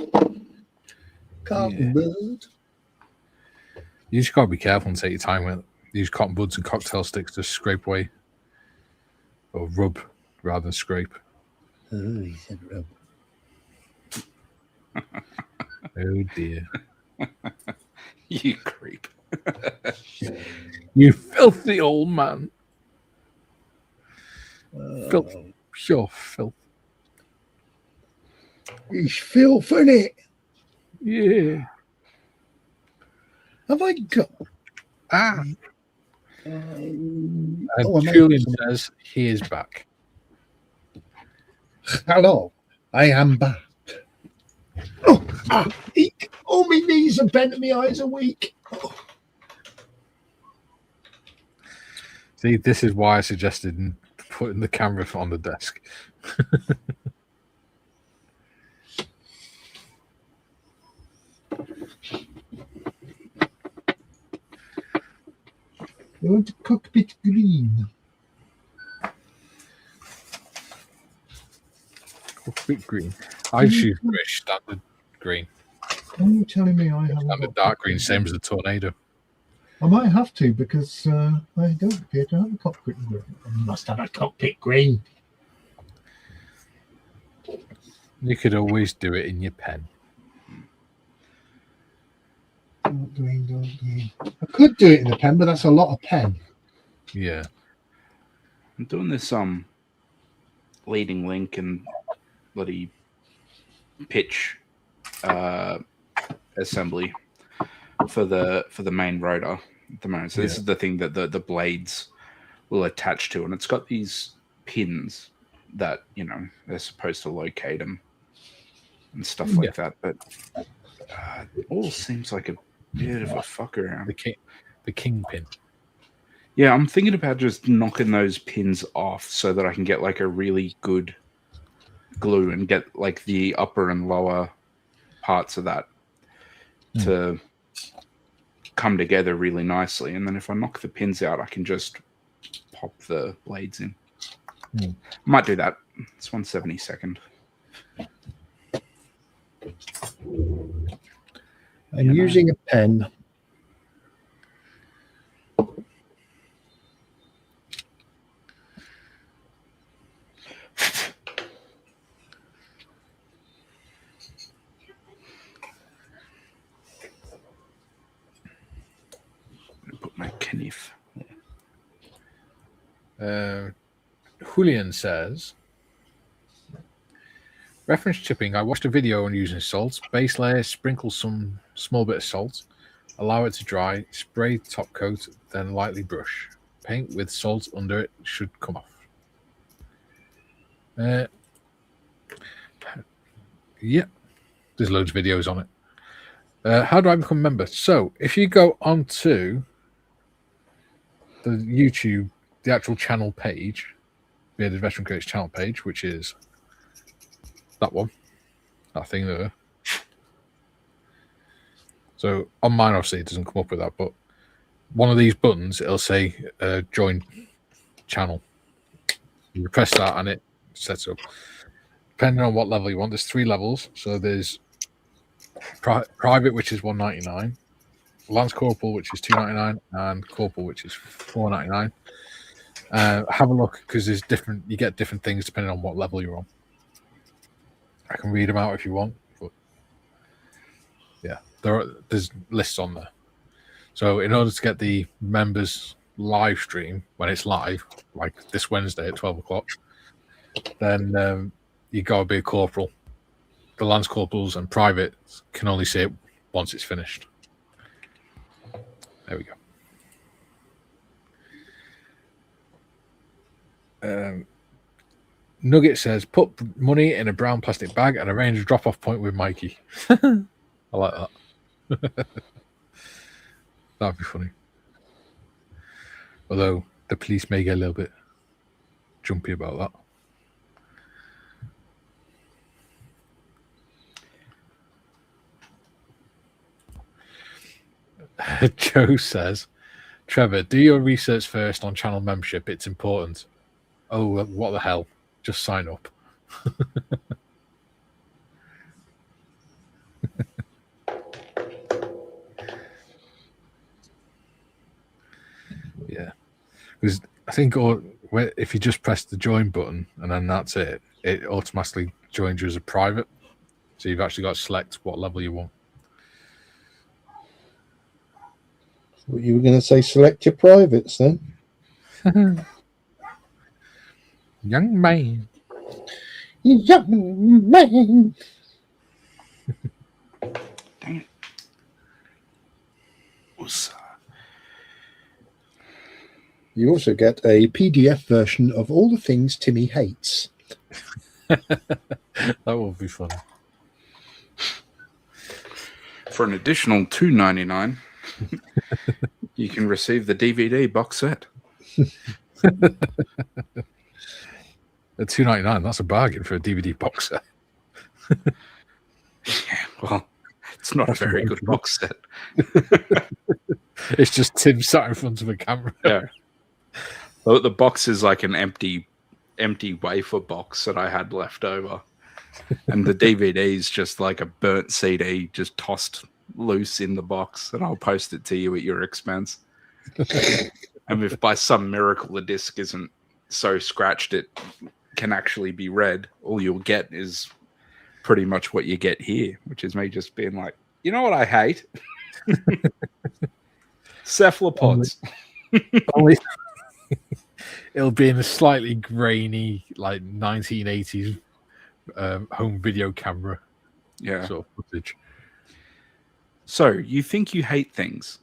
You just gotta be careful and take your time with it. Use cotton buds and cocktail sticks to scrape away or rub rather than scrape. Oh, he said rub. Oh dear. You creep. You filthy old man. Filth. Pure filth. He's filthing it. Yeah. Have I got... And Oh, Julian says he is back. Hello, I am back. Oh, eek. Oh, my knees are bent and my eyes are weak. Oh. See, this is why I suggested putting the camera on the desk. They want a cockpit green. Cockpit green. I choose British standard green. Are you telling me I haven't Standard got dark green, same as the Tornado. I might have to because I don't appear to have a cockpit green. I must have a cockpit green. You could always do it in your pen. Dark green, dark green. I could do it in the pen, but that's a lot of pen. Yeah. I'm doing this leading link and bloody pitch assembly for the main rotor at the moment. So this is the thing that the blades will attach to, and it's got these pins that they're supposed to locate them and stuff like that. But it all seems like a bit of a fuck around. The kingpin. Yeah, I'm thinking about just knocking those pins off so that I can get like a really good glue and get like the upper and lower parts of that to come together really nicely. And then if I knock the pins out, I can just pop the blades in. Might do that. It's 1/72. I'm using a pen. Put my knife. Julian says, reference chipping. I watched a video on using salt. Base layer, sprinkle some small bit of salt, allow it to dry, spray top coat, then lightly brush. Paint with salt under it should come off. Yeah, there's loads of videos on it. How do I become a member? So if you go onto the YouTube, the actual channel page, the Veteran Coach channel page, which is that one, that thing there. So on mine, obviously, it doesn't come up with that, but one of these buttons, it'll say join channel. You press that and it sets up. Depending on what level you want, there's 3 levels. So there's private, which is $1.99, Lance Corporal, which is $2.99, and Corporal, which is $4.99. Have a look because there's different. You get different things depending on what level you're on. I can read them out if you want, but yeah, there's lists on there. So in order to get the members live stream when it's live, like this Wednesday at 12 o'clock, then you got to be a corporal. The Lance Corporals and privates can only see it once it's finished. There we go. Nugget says, put money in a brown plastic bag and arrange a drop-off point with Mikey. I like that. That'd be funny. Although the police may get a little bit jumpy about that. Joe says, Trevor, do your research first on channel membership. It's important. Oh, what the hell? Just sign up. Yeah. Because I think if you just press the join button and then that's it, it automatically joins you as a private. So you've actually got to select what level you want. What you were going to say, select your privates then? Young man. Young man. Dang it. You also get a PDF version of all the things Timmy hates. That would be fun. For an additional $2.99, you can receive the DVD box set. At $2.99, that's a bargain for a DVD box set. Yeah, well, it's not a very good box set. It's just Tim sat in front of a camera. Yeah. The box is like an empty wafer box that I had left over. And the DVD is just like a burnt CD just tossed loose in the box, and I'll post it to you at your expense. And if by some miracle the disc isn't so scratched it can actually be read, all you'll get is pretty much what you get here, which is me just being like, you know what I hate? Cephalopods. Only it'll be in a slightly grainy, like 1980s home video camera Yeah. sort of footage. So you think you hate things?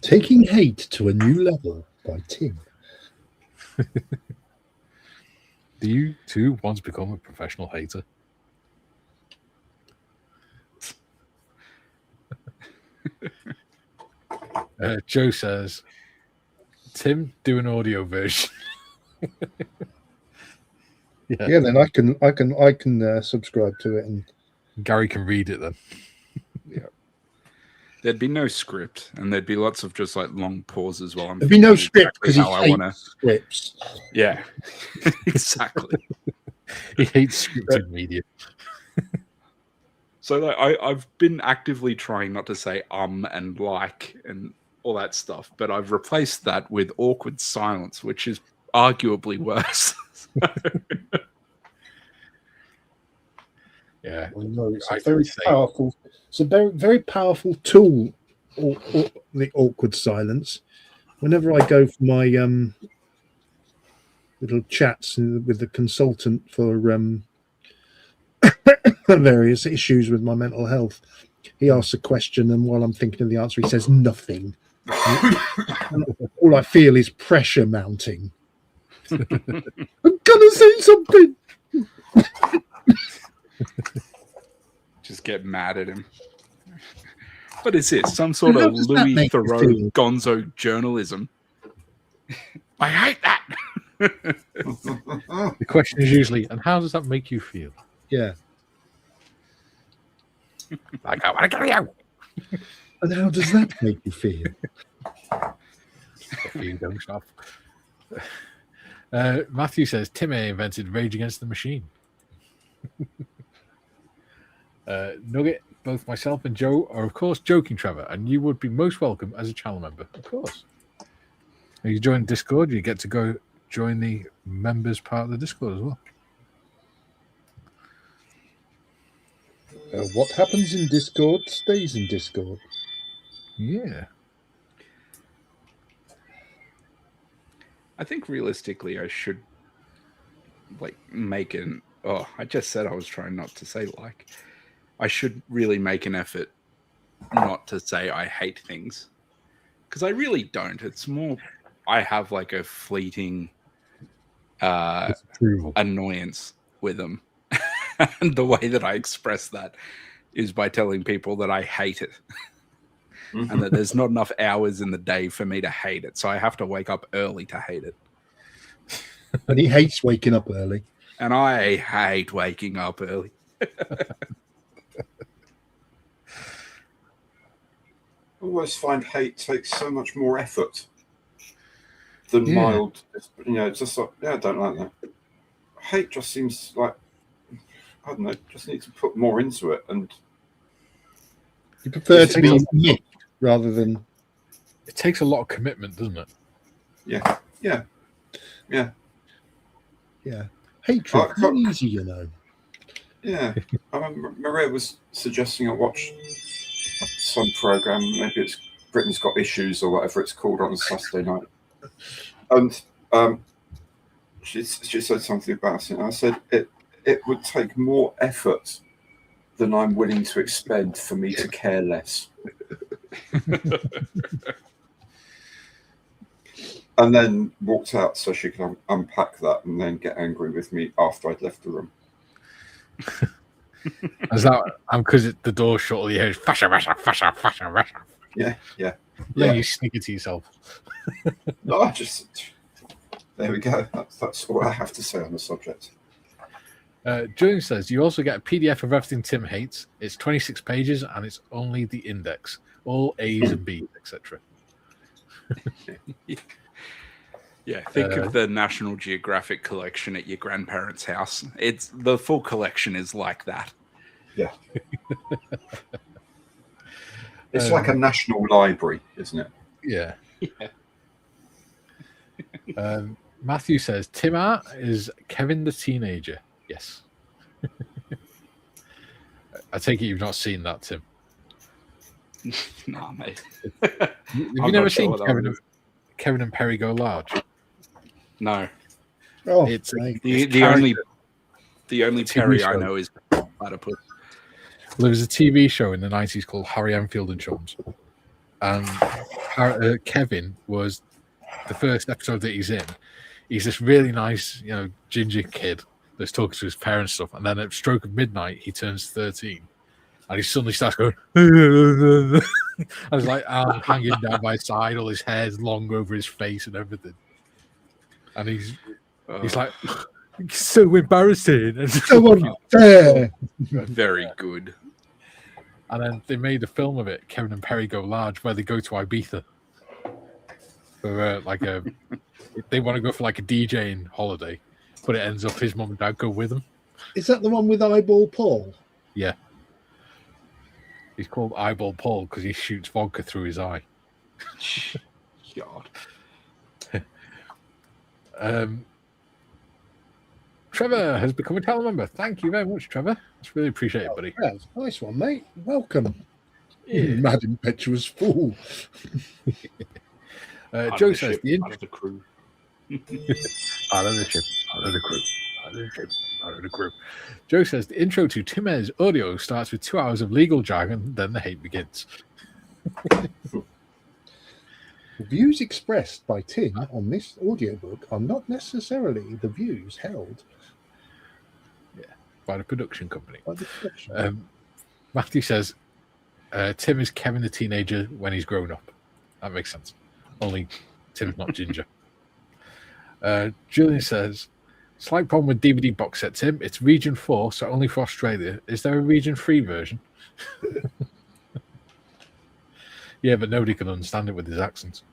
Taking Hate to a New Level by Tim. Do you too want to become a professional hater? Joe says, Tim, do an audio version. Yeah, then I can subscribe to it, and Gary can read it then. Yeah. There'd be no script, and there'd be lots of just like long pauses while I'm. There'd be no script because exactly he hates scripts. Yeah, exactly. He hates scripted media. So like, I've been actively trying not to say and like and all that stuff, but I've replaced that with awkward silence, which is arguably worse. Yeah, I know it's a very powerful. It's a very, very powerful tool. Or the awkward silence. Whenever I go for my little chats with the consultant for various issues with my mental health, he asks a question, and while I'm thinking of the answer, he says nothing. And all I feel is pressure mounting. I'm gonna say something. Just get mad at him. What is this? Some sort of Louis Theroux gonzo journalism? I hate that. The question is usually, and how does that make you feel? Yeah. Like, I want to kill you. And how does that make you feel? If you don't stop. Matthew says Tim A invented Rage Against the Machine. Nugget, both myself and Joe are of course joking, Trevor, and you would be most welcome as a channel member, of course. When you join Discord, you get to go join the members part of the Discord as well. What happens in Discord stays in Discord. Yeah. I think realistically I should like make an I just said I was trying not to say like. I should really make an effort not to say I hate things. Because I really don't. It's more I have like a fleeting annoyance with them. And the way that I express that is by telling people that I hate it. And that there's not enough hours in the day for me to hate it. So I have to wake up early to hate it. And he hates waking up early. And I hate waking up early. I always find hate takes so much more effort than mild. It's just like, I don't like that. Hate just seems like, I don't know, just need to put more into it. And you prefer to be me rather than. It takes a lot of commitment, doesn't it? Yeah. Hatred, not easy, you know. Yeah. I remember Maria was suggesting I watch some program, maybe it's Britain's Got Issues or whatever it's called, on a Saturday night. And she said something about it, and I said it would take more effort than I'm willing to expend for me to care less. And then walked out so she could unpack that and then get angry with me after I'd left the room. Is that because the door shortly hears fasha. Yeah. Yeah, you sneak it to yourself. No, there we go. That's all I have to say on the subject. Julian says you also get a PDF of everything Tim hates. It's 26 pages and it's only the index, all A's and B's, etc. Yeah, think of the National Geographic collection at your grandparents' house. It's the full collection is like that. Yeah. It's like a national library, isn't it? Yeah. Matthew says Tim art is Kevin the teenager. Yes. I take it you've not seen that, Tim. Nah, mate. Have you never seen Kevin and Perry Go Large? No. Oh, It's the only Perry I know is Platypus. Well, there was a TV show in the 90s called Harry Enfield and Chums. And Kevin was the first episode that he's in. He's this really nice, ginger kid that's talking to his parents and stuff. And then at stroke of midnight, he turns 13. And he suddenly starts going, and it's like hanging down by his side, all his hair's long over his face and everything. And he's like, so embarrassing. And so unfair. Very good. And then they made a film of it, Kevin and Perry Go Large, where they go to Ibiza for they want to go for like a DJing holiday, but it ends up his mum and dad go with them. Is that the one with Eyeball Paul? Yeah. He's called Eyeball Paul because he shoots vodka through his eye. God. Trevor has become a channel member. Thank you very much, Trevor. That's really appreciate it, buddy. Yeah, nice one, mate. Welcome. Yeah. Mad impetuous fool. Joe says the crew. Out of the ship, out of the crew, out of the ship, out of the crew. Joe says the intro to Tim's audio starts with 2 hours of legal jargon, then the hate begins. The views expressed by Tim on this audiobook are not necessarily the views held by the production company. Matthew says Tim is Kevin the teenager when he's grown up. That makes sense. Only Tim's not ginger. Julian says, slight problem with DVD box set, Tim. It's region 4, so only for Australia. Is there a region 3 version? Yeah, but nobody can understand it with his accents.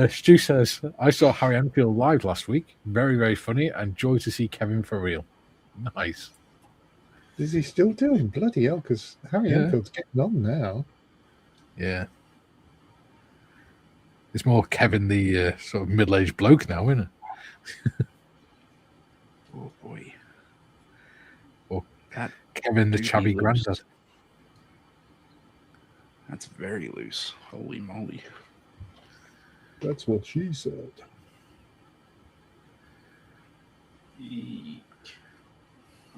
Stu says, I saw Harry Enfield live last week. Very, very funny, and joy to see Kevin for real. Nice. Is he still doing? Bloody hell, because Harry Enfield's getting on now. Yeah. It's more Kevin the sort of middle-aged bloke now, isn't it? Oh, boy. Or Kevin the chubby granddad. That's very loose. Holy moly. That's what she said.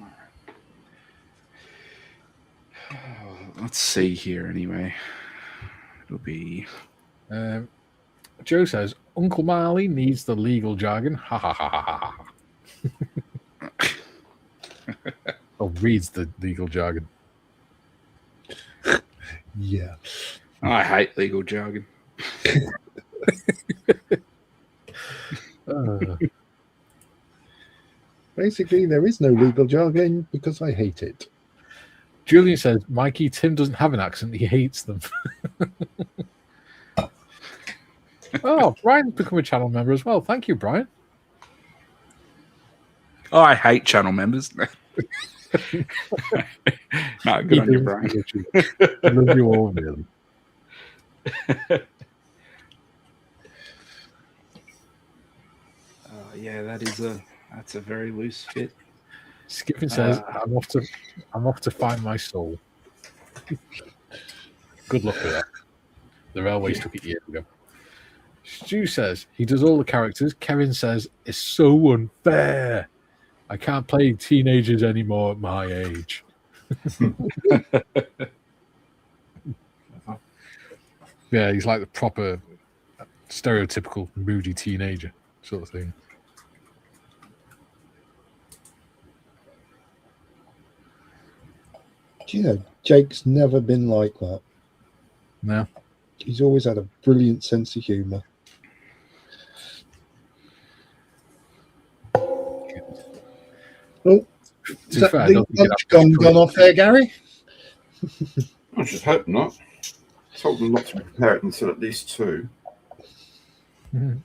All right. Let's see here anyway. It'll be... Joe says, Uncle Marley needs the legal jargon. Ha ha ha ha ha. Or reads the legal jargon. Yeah. I hate legal jargon. Basically, there is no legal jargon because I hate it. Julian says, Mikey, Tim doesn't have an accent. He hates them. Oh, Brian's become a channel member as well. Thank you, Brian. Oh, I hate channel members. No, good on you, Brian. I love you all, really. Yeah, that's a very loose fit. Skipping says, I'm off to find my soul. Good luck with that. The Railways took it years ago. Stu says he does all the characters. Kevin says it's so unfair. I can't play teenagers anymore at my age. Yeah, he's like the proper stereotypical moody teenager sort of thing. Do you know, Jake's never been like that. No. He's always had a brilliant sense of humour. Oh, Is that the lunch gone off there, Gary? I just hope not. I told them not to prepare it until at least 2. Mhm.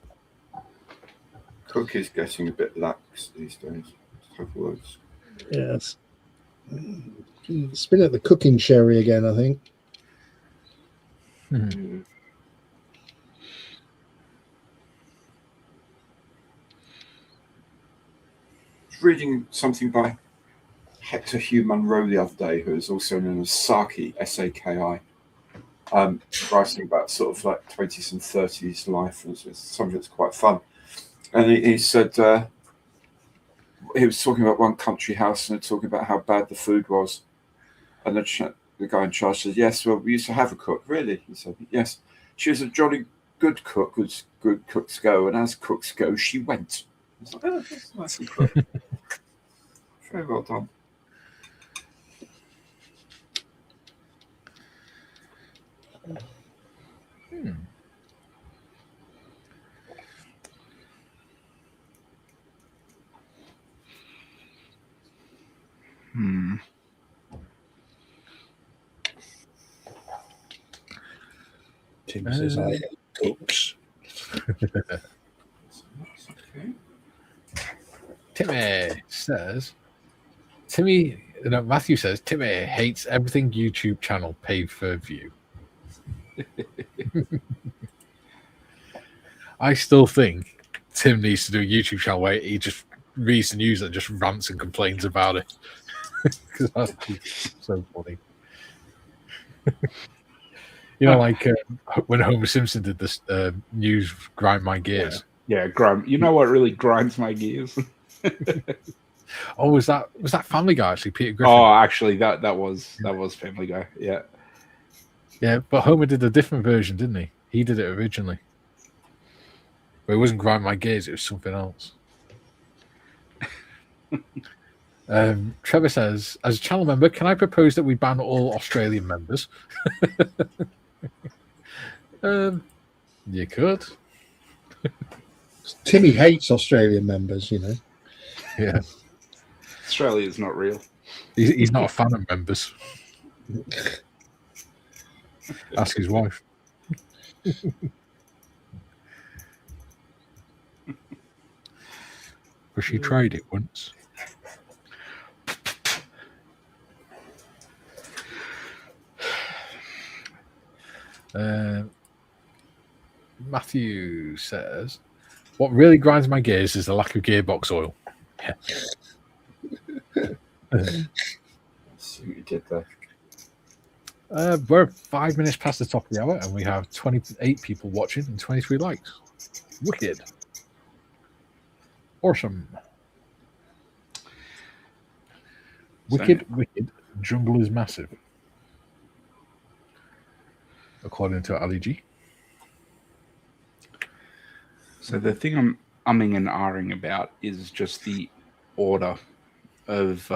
Cook is getting a bit lax these days. Words. Yes. It's been at the cooking sherry again, I think. Mhm. Yeah. I was reading something by Hector Hugh Munro the other day, who is also known as Saki, S-A-K-I, writing about sort of like 20s and 30s life, and some of it's quite fun. And he said he was talking about one country house and talking about how bad the food was. And the guy in charge said, "Yes, well, we used to have a cook." "Really?" He said, "Yes. She was a jolly good cook, as good cooks go, and as cooks go, she went." I was like, "Oh, that's nicely put." Very well done. Tim says I hate cooks. Okay. Matthew says Timmy hates everything YouTube channel pay per view. I still think Tim needs to do a YouTube channel where he just reads the news and just rants and complains about it. Because that's so funny. Like when Homer Simpson did this news grind my gears. Yeah, grind. You know what really grinds my gears? Oh, was that Family Guy actually? Peter Griffin. Oh, actually, that was Family Guy. Yeah, yeah. But Homer did a different version, didn't he? He did it originally. But it wasn't grind my gears; it was something else. Trevor says, as a channel member, can I propose that we ban all Australian members? You could. Timmy hates Australian members, Yeah. Australia is not real. He's not a fan of members. Ask his wife. But she tried it once. Matthew says, what really grinds my gears is the lack of gearbox oil. Yeah. See what you did there. We're 5 minutes past the top of the hour and we have 28 people watching and 23 likes. Wicked. Awesome. Wicked. Jungle is massive. According to Ali G. So the thing I'm umming and ahhing about is just the order of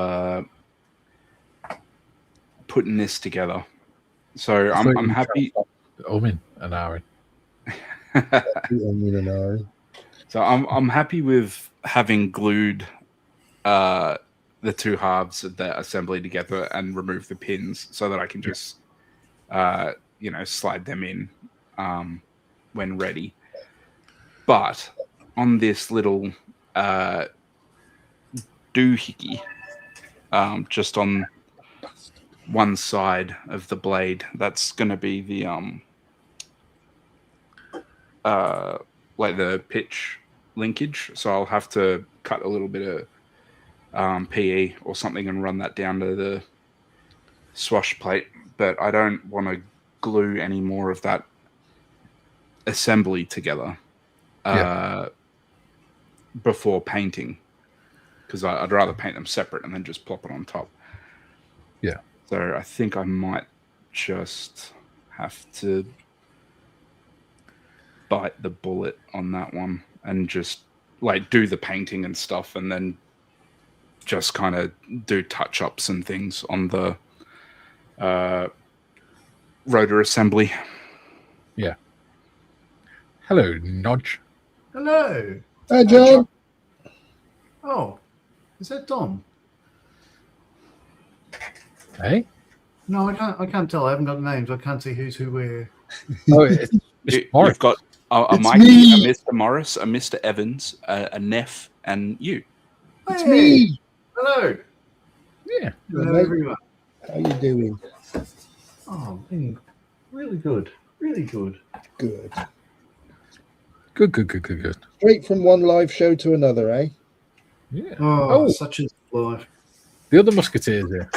putting this together. So I'm happy. Umming and ahhing. So I'm happy with having glued the two halves of the assembly together and remove the pins so that I can just slide them in when ready. But on this little doohickey, just on one side of the blade, that's going to be the like the pitch linkage. So I'll have to cut a little bit of PE or something and run that down to the swash plate. But I don't want to glue any more of that assembly together before painting, because I'd rather paint them separate and then just plop it on top. Yeah. So I think I might just have to bite the bullet on that one and just like do the painting and stuff and then just kind of do touch-ups and things on the rotor assembly. Yeah. Hello, Nodge. Hello. Hi, John. Oh, is that Dom? Hey? No, I can't tell. I haven't got names. I can't see who's who where. Oh, it's Morris. You've got a It's Mikey, me. a Mr. Morris, a Mr. Evans, a Neff, and you. It's Hey, me. hello. Yeah. Hello, mate. everyone. How you doing? Oh, man. Really good. Really good. Good. Good. Straight from one live show to another, eh? Yeah. Oh, Oh. such is life. The other Musketeers here.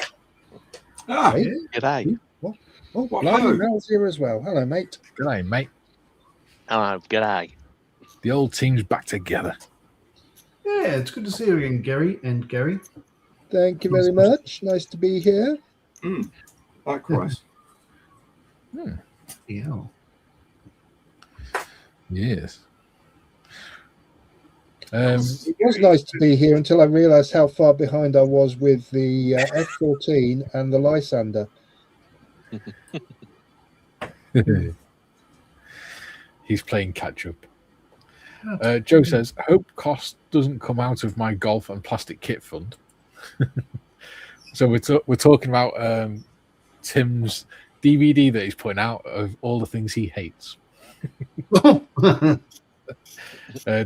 Ah, Hey? G'day. Oh, Well, Blimey, hello. Mel's here as well. Hello, mate. G'day, mate. Hello, g'day. The old team's back together. Yeah, it's good to see you again, Gary and Gary. Thank you very much. Nice to be here. Likewise. Yeah. Yes. It was nice to be here until I realised how far behind I was with the F14 and the Lysander. He's playing catch up. Joe says, hope cost doesn't come out of my golf and plastic kit fund. So we're talking about Tim's DVD that he's putting out of all the things he hates.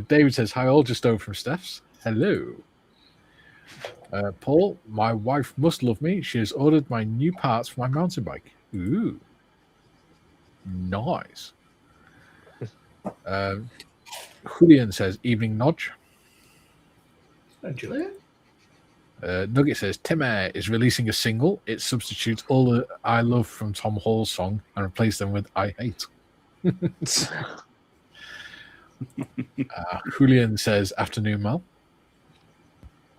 David says, hi all, just over from Steph's. Hello. Paul, my wife must love me. She has ordered my new parts for my mountain bike. Ooh. Nice. Julian says, evening Nodge. Julian? Nugget says, Tim Air is releasing a single. It substitutes all the I love from Tom Hall's song and replaces them with I hate. Julian says, afternoon, Mel.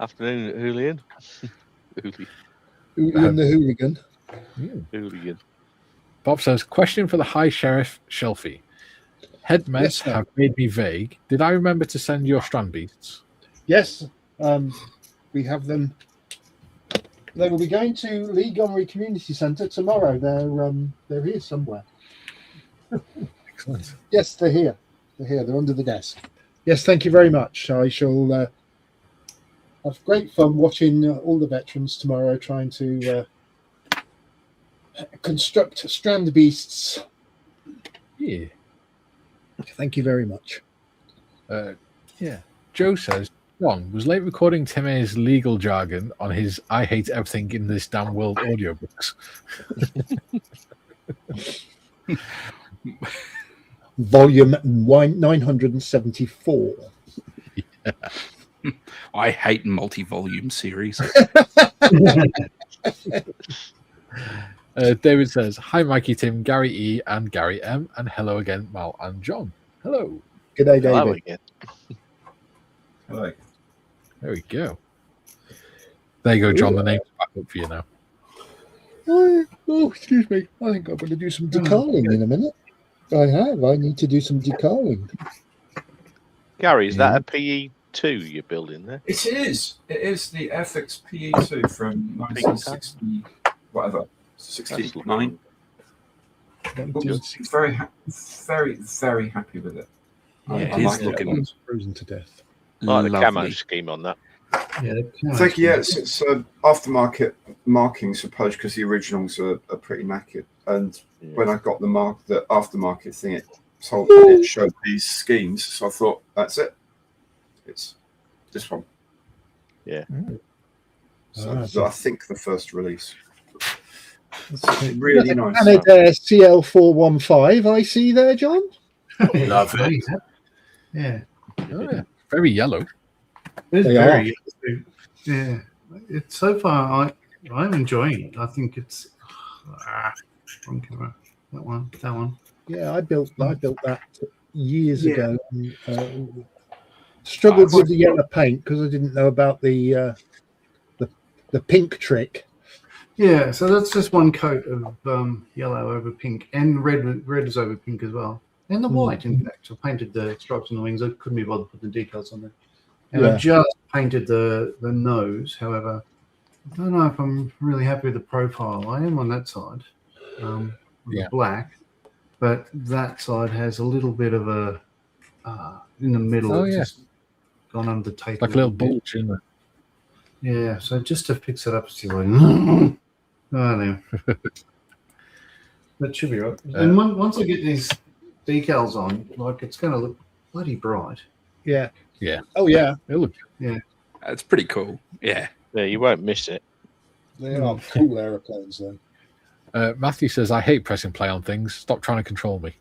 Afternoon, Julian. Julian the hooligan. Hooligan. Bob says, question for the High Sheriff Shelfie. Head meds Yes, sir. have made me vague. Did I remember to send your strand beasts? Yes, we have them. They will be going to Lee Gomery Community Centre tomorrow. They're here somewhere. Excellent. Yes, they're here. They're here. They're under the desk. Yes, thank you very much. I shall have great fun watching all the veterans tomorrow trying to construct strand beasts. Yeah. Thank you very much. Yeah. Joe says, John was late recording Tim A's legal jargon on his I hate everything in this damn world audiobooks. Volume 974. I hate multi-volume series. David says, hi, Mikey, Tim, Gary E, and Gary M, and hello again, Mal and John. Hello. Good day, David. Hello again. Hello. There we go. There you go, John. The name's back up for you now. Oh, excuse me. I think I'm going to do some decaling in a minute. I need to do some decaling. Gary, is that a PE2 you're building there? It is. It is the Ethics PE2 from 1960, whatever, 69. Very, very happy with it. Yeah, I it is like looking- it. Frozen to death. Like the camo Lovely. scheme on that. Yeah, I think, yeah, it's aftermarket marking, suppose, because the originals are pretty knackered. And when I got the aftermarket thing, it showed these schemes. So I thought, that's it. It's this one. Yeah. So I think the first release. Really nice. Canada CL415, I see there, John. Love it. Yeah. Oh, yeah. Very yellow. It's They very, yeah. It's so far, I'm enjoying it. I think it's wrong camera. That one. Yeah, I built that years ago. And, struggled with the yellow paint because I didn't know about the pink trick. Yeah, so that's just one coat of yellow over pink, and red is over pink as well, and the white. In fact, I painted the stripes on the wings. I couldn't be bothered putting the decals on there, and I just painted the nose. However, I don't know if I'm really happy with the profile. I am on that side, with the black, but that side has a little bit of a in the middle. Oh, it's yeah. just gone under the tape, Like a little bulge in there. Yeah, so just to fix it up, see what. Oh, no. That should be right. And once I get these decals on, like, it's going to look bloody bright. Yeah. Yeah. Oh, yeah. It look. It's pretty cool. Yeah. Yeah, you won't miss it. They are cool aeroplanes, though. Matthew says, I hate pressing play on things. Stop trying to control me.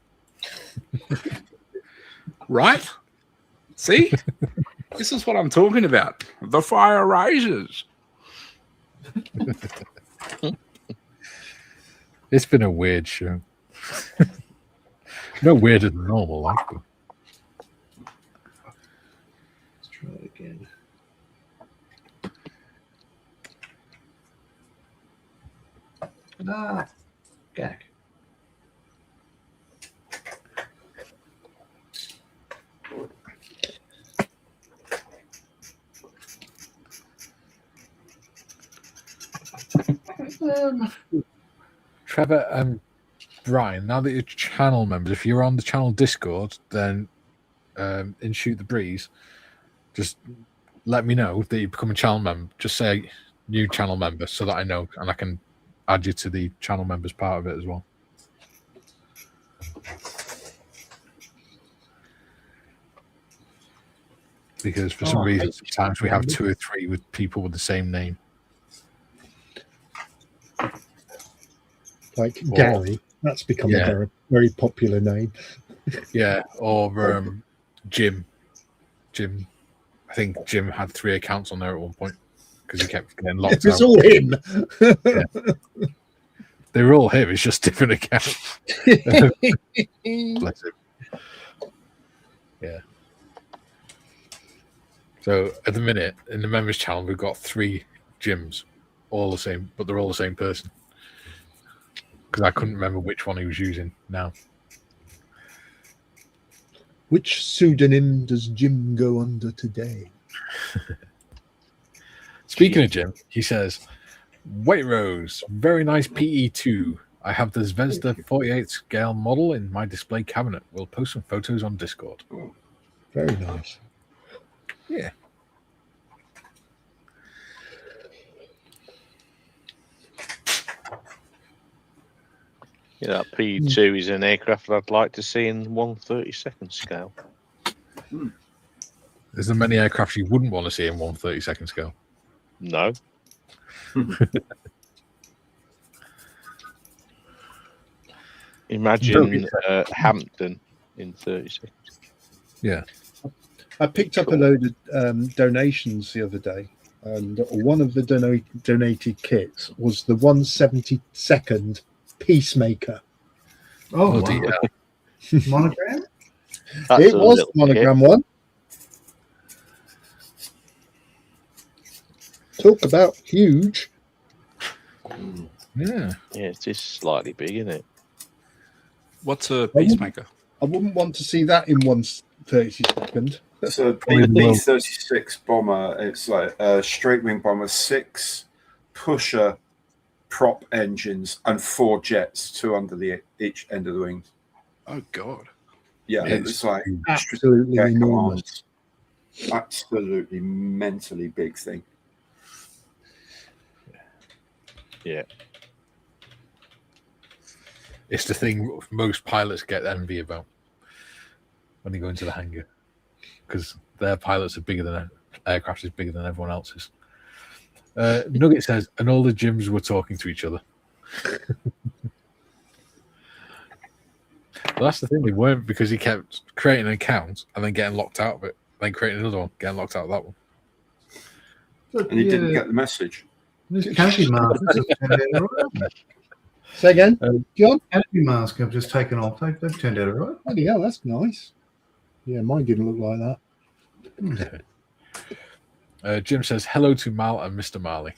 Right? See? This is what I'm talking about. The fire rises. It's been a weird show. No weirder than normal, like. Let's try it again. Ah, gag. Trevor and Brian, now that you're channel members, if you're on the channel Discord, then in Shoot the Breeze, just let me know that you become a channel member. Just say new channel member so that I know and I can add you to the channel members part of it as well. Because for some reason, sometimes we have 2 or 3 with people with the same name. Like Gary. That's become a very, very popular name. Yeah, or Jim. Jim. I think Jim had 3 accounts on there at one point because he kept getting locked out. It's all him. They were all him. It's just different accounts. Bless him. Yeah. So at the minute, in the members channel, we've got 3 Jims, all the same, but they're all the same person. Because I couldn't remember which one he was using now. Which pseudonym does Jim go under today? Speaking of Jim, he says, White Rose, very nice PE2. I have the Zvezda 48 scale model in my display cabinet. We'll post some photos on Discord. Very nice. Yeah. Yeah, that PE2 is an aircraft that I'd like to see in 1/32 scale. There's there many aircraft you wouldn't want to see in 1/32 scale? No. Imagine Hampton in 30 seconds. Yeah. I picked up a load of donations the other day, and one of the donated kits was the 172nd Peacemaker. Oh, wow. Dear. Monogram? It was the monogram one. Talk about huge. Yeah. Yeah, it is slightly big, isn't it? What's a Peacemaker? I wouldn't want to see that in 1/32. It's a B-36 bomber. It's like a straight wing bomber, 6 pusher prop engines and 4 jets, 2 under each end of the wings. Oh God! Yeah, it's like absolutely enormous. Absolutely mentally big thing. Yeah. It's the thing most pilots get envy about when they go into the hangar, because their pilots are bigger than aircraft is bigger than everyone else's. Nugget says, and all the gyms were talking to each other. Well, that's the thing. They weren't, because he kept creating an account and then getting locked out of it, then creating another one, getting locked out of that one. And he didn't get the message. This canopy mask. Say again, John? Canopy mask I've just taken off. They've turned out all right. Bloody hell, that's nice. Yeah, mine didn't look like that. Jim says, hello to Mal and Mr. Marley.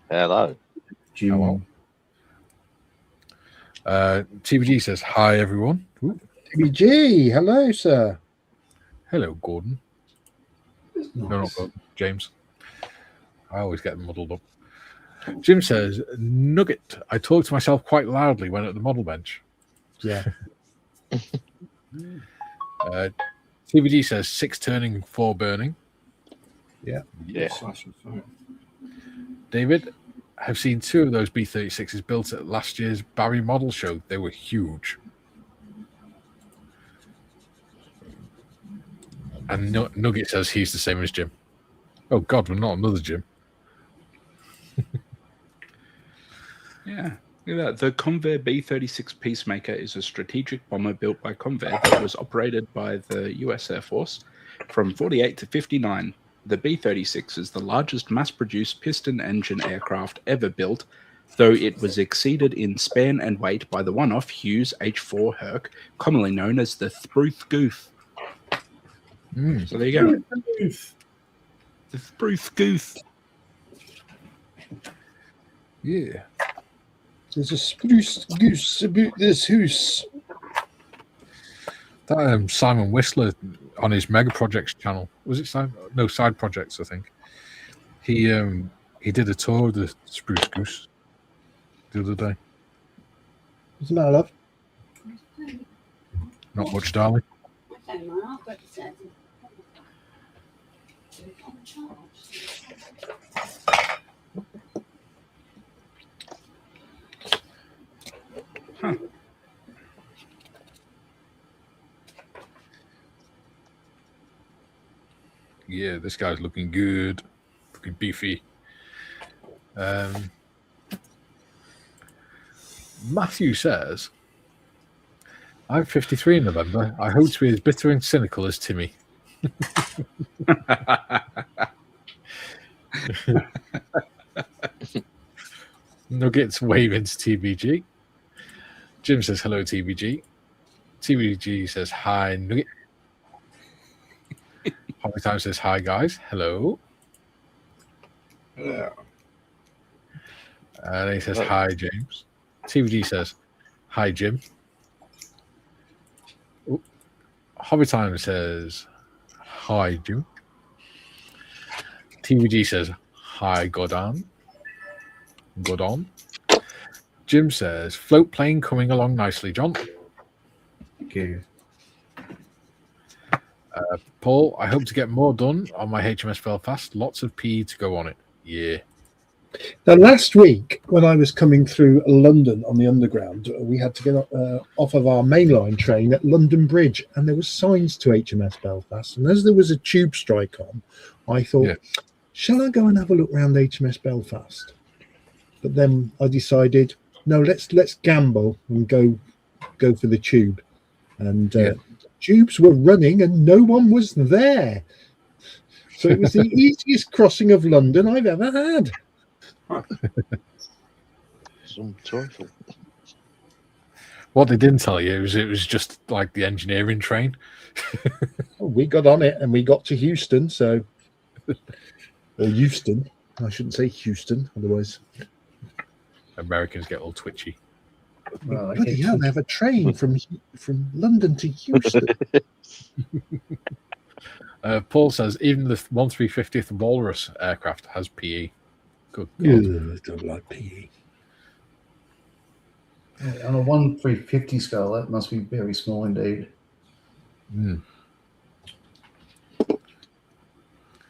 Hello. Hello. TVG says, hi, everyone. Ooh. TVG, hello, sir. Hello, Gordon. Nice. No, not Gordon. James. I always get them muddled up. Jim says, Nugget, I talk to myself quite loudly when at the model bench. Yeah. TVG says 6 turning, 4 burning. Yeah. Yeah. David, have seen 2 of those B-36s built at last year's Barry Model Show. They were huge. And Nugget says he's the same as Jim. Oh, God, we're not another Jim. Yeah. Look at that. The Convair B-36 Peacemaker is a strategic bomber built by Convair that was operated by the US Air Force from 48 to 59. The B-36 is the largest mass-produced piston engine aircraft ever built, though it was exceeded in span and weight by the one-off Hughes H-4 Herc, commonly known as the Thruth Goof. So there you go. The Thruth Goof. Yeah. There's a spruce goose about this house. That Simon Whistler on his Mega Projects channel, was it Simon? No, Side Projects, I think. He did a tour of the Spruce Goose the other day. What's the matter, love? Not much, darling. Huh. Yeah, this guy's looking good. Looking beefy. Matthew says, I'm 53 in November. I hope to be as bitter and cynical as Timmy. Nuggets waving to TBG. Jim says hello, TBG. TBG says hi, Nugget. Hobby Time says hi, guys. Hello. Yeah. And he says hi, James. TBG says hi, Jim. Ooh. Hobby Time says hi, Jim. TBG says hi, Godon. Godon. Jim says float plane coming along nicely, John. Thank you. Paul, I hope to get more done on my HMS Belfast. Lots of PE to go on it. Yeah. Now, last week, when I was coming through London on the Underground, we had to get off of our mainline train at London Bridge, and there were signs to HMS Belfast. And as there was a tube strike on, I thought, shall I go and have a look around HMS Belfast? But then I decided, no, let's gamble and go for the tube. And tubes were running and no one was there. So it was the easiest crossing of London I've ever had. Some title. What they didn't tell you is it was just like the engineering train. We got on it and we got to Houston. So, or Euston. I shouldn't say Houston, otherwise Americans get all twitchy. Well, bloody hell, they have a train from London to Houston. Paul says even the 1350th Walrus aircraft has PE. Good God. I don't like PE. On a 1/350 scale, that must be very small indeed.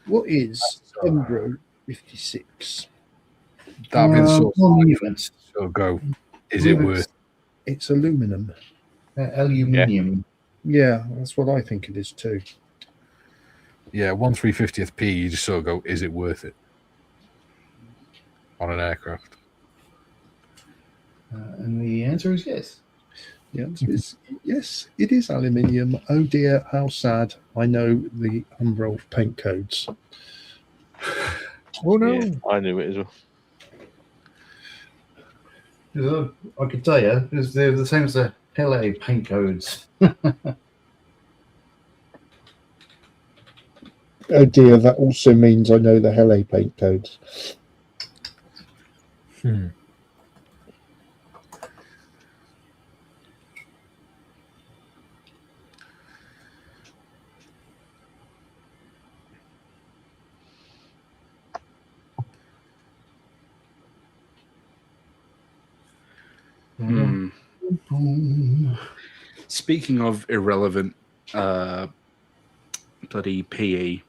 What is Embro 56? That'd be the non-event. So go. Is it worth? It's aluminum. Aluminium. Yeah, that's what I think it is too. Yeah, 1350th P. You just sort of go. Is it worth it on an aircraft? And the answer is yes. The answer is yes, it is aluminium. Oh dear, how sad. I know the Umbro paint codes. Oh no. Yeah, I knew it as well. I could tell you, they're the same as the LA paint codes. Oh dear, that also means I know the Hele paint codes. Speaking of irrelevant bloody PE,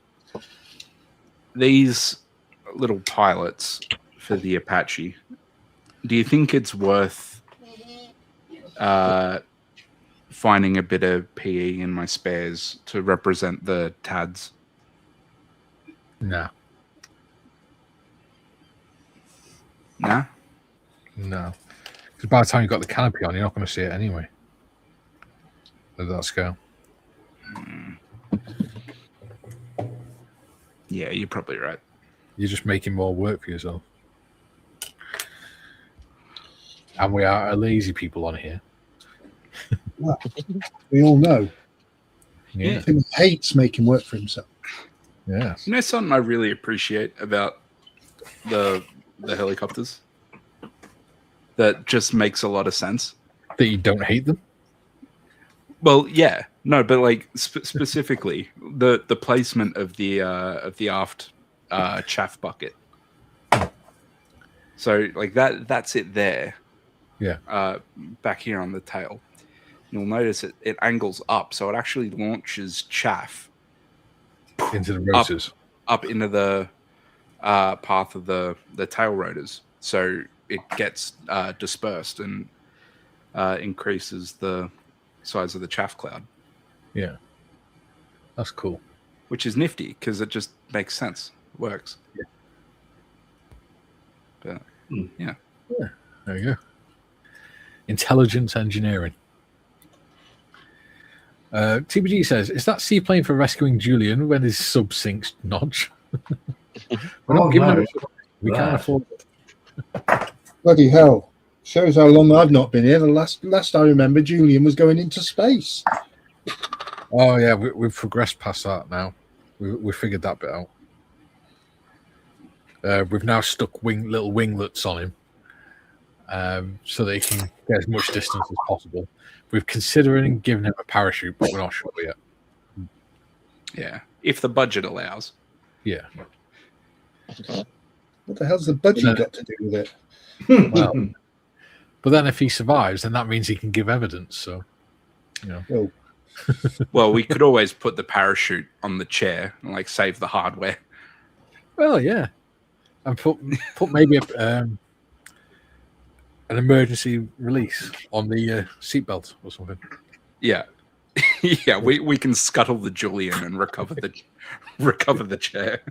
these little pilots for the Apache. Do you think it's worth finding a bit of PE in my spares to represent the TADs? No. No? No. Because by the time you've got the canopy on, you're not going to see it anyway. At that scale. Yeah, you're probably right. You're just making more work for yourself. And we are a lazy people on here. Well, we all know. Yeah. He hates making work for himself. Yeah. You know something I really appreciate about the helicopters that just makes a lot of sense? That you don't hate them? Well, yeah. No, but like specifically the placement of the aft chaff bucket. So like that's it there. Yeah. Back here on the tail. You'll notice it angles up, so it actually launches chaff into the rotors. Up into the path of the tail rotors. So it gets dispersed and increases the size of the chaff cloud. Yeah. That's cool. Which is nifty because it just makes sense. It works. Yeah. But, yeah. There you go. Intelligence engineering. TBG says, is that seaplane for rescuing Julian when his sub sinks notch? We're not giving him we can't afford it. Bloody hell. Shows how long I've not been here. The last I remember, Julian was going into space. Oh, yeah, we've progressed past that now. We figured that bit out. We've now stuck little winglets on him so that he can get as much distance as possible. We're considering giving him a parachute, but we're not sure yet. Yeah, if the budget allows. Yeah. What the hell's the budget got to do with it? Well, but then if he survives, then that means he can give evidence. So, you know. Oh. Well, we could always put the parachute on the chair and like save the hardware. Well, yeah, and put maybe an emergency release on the seatbelt or something. Yeah, yeah, we can scuttle the Julian and recover the chair.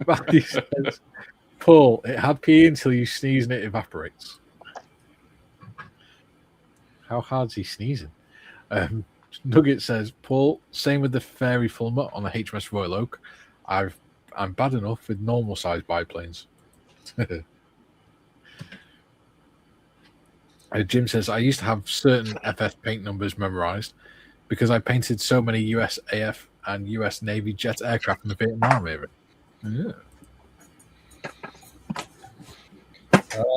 Matthew says, Paul, it had pee until you sneeze and it evaporates. How hard's he sneezing? Nugget says, Paul, same with the fairy fulmer on the HMS Royal Oak. I'm bad enough with normal sized biplanes. Jim says, I used to have certain FF paint numbers memorized because I painted so many US AF and US Navy jet aircraft in the Vietnam era. Yeah.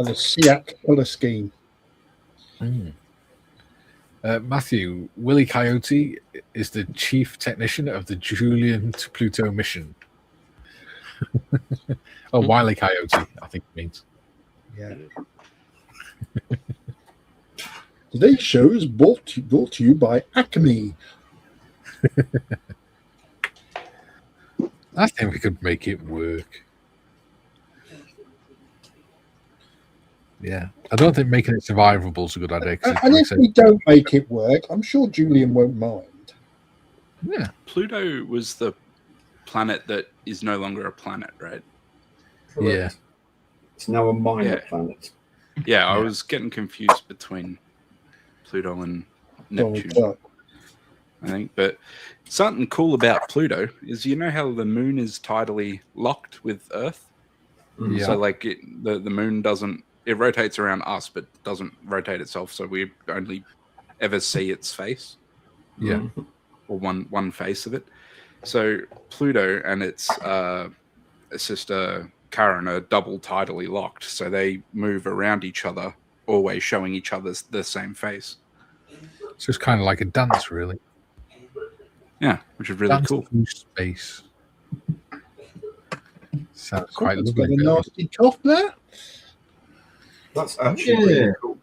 The SEAC colour scheme. Matthew, Willie Coyote is the chief technician of the Julian to Pluto mission. Oh, Wiley Coyote, I think it means. Yeah. Today's show is brought to you by Acme. I think we could make it work. Yeah. I don't think making it survivable is a good idea. And if we don't make it work, I'm sure Julian won't mind. Yeah. Pluto was the planet that is no longer a planet, right? Correct. Yeah. It's now a minor planet. Yeah, I was getting confused between Pluto and Neptune, I think. But something cool about Pluto is, you know how the moon is tidally locked with Earth? Yeah. So like the moon doesn't, it rotates around us, but doesn't rotate itself. So we only ever see its face. Yeah. Or one face of it. So Pluto and its sister Charon are double tidally locked. So they move around each other, always showing each other the same face. So it's kind of like a dance, really. Yeah, which is really dance cool. Through space. Sounds quite It's lovely. got a nasty cough there. That's actually really cool.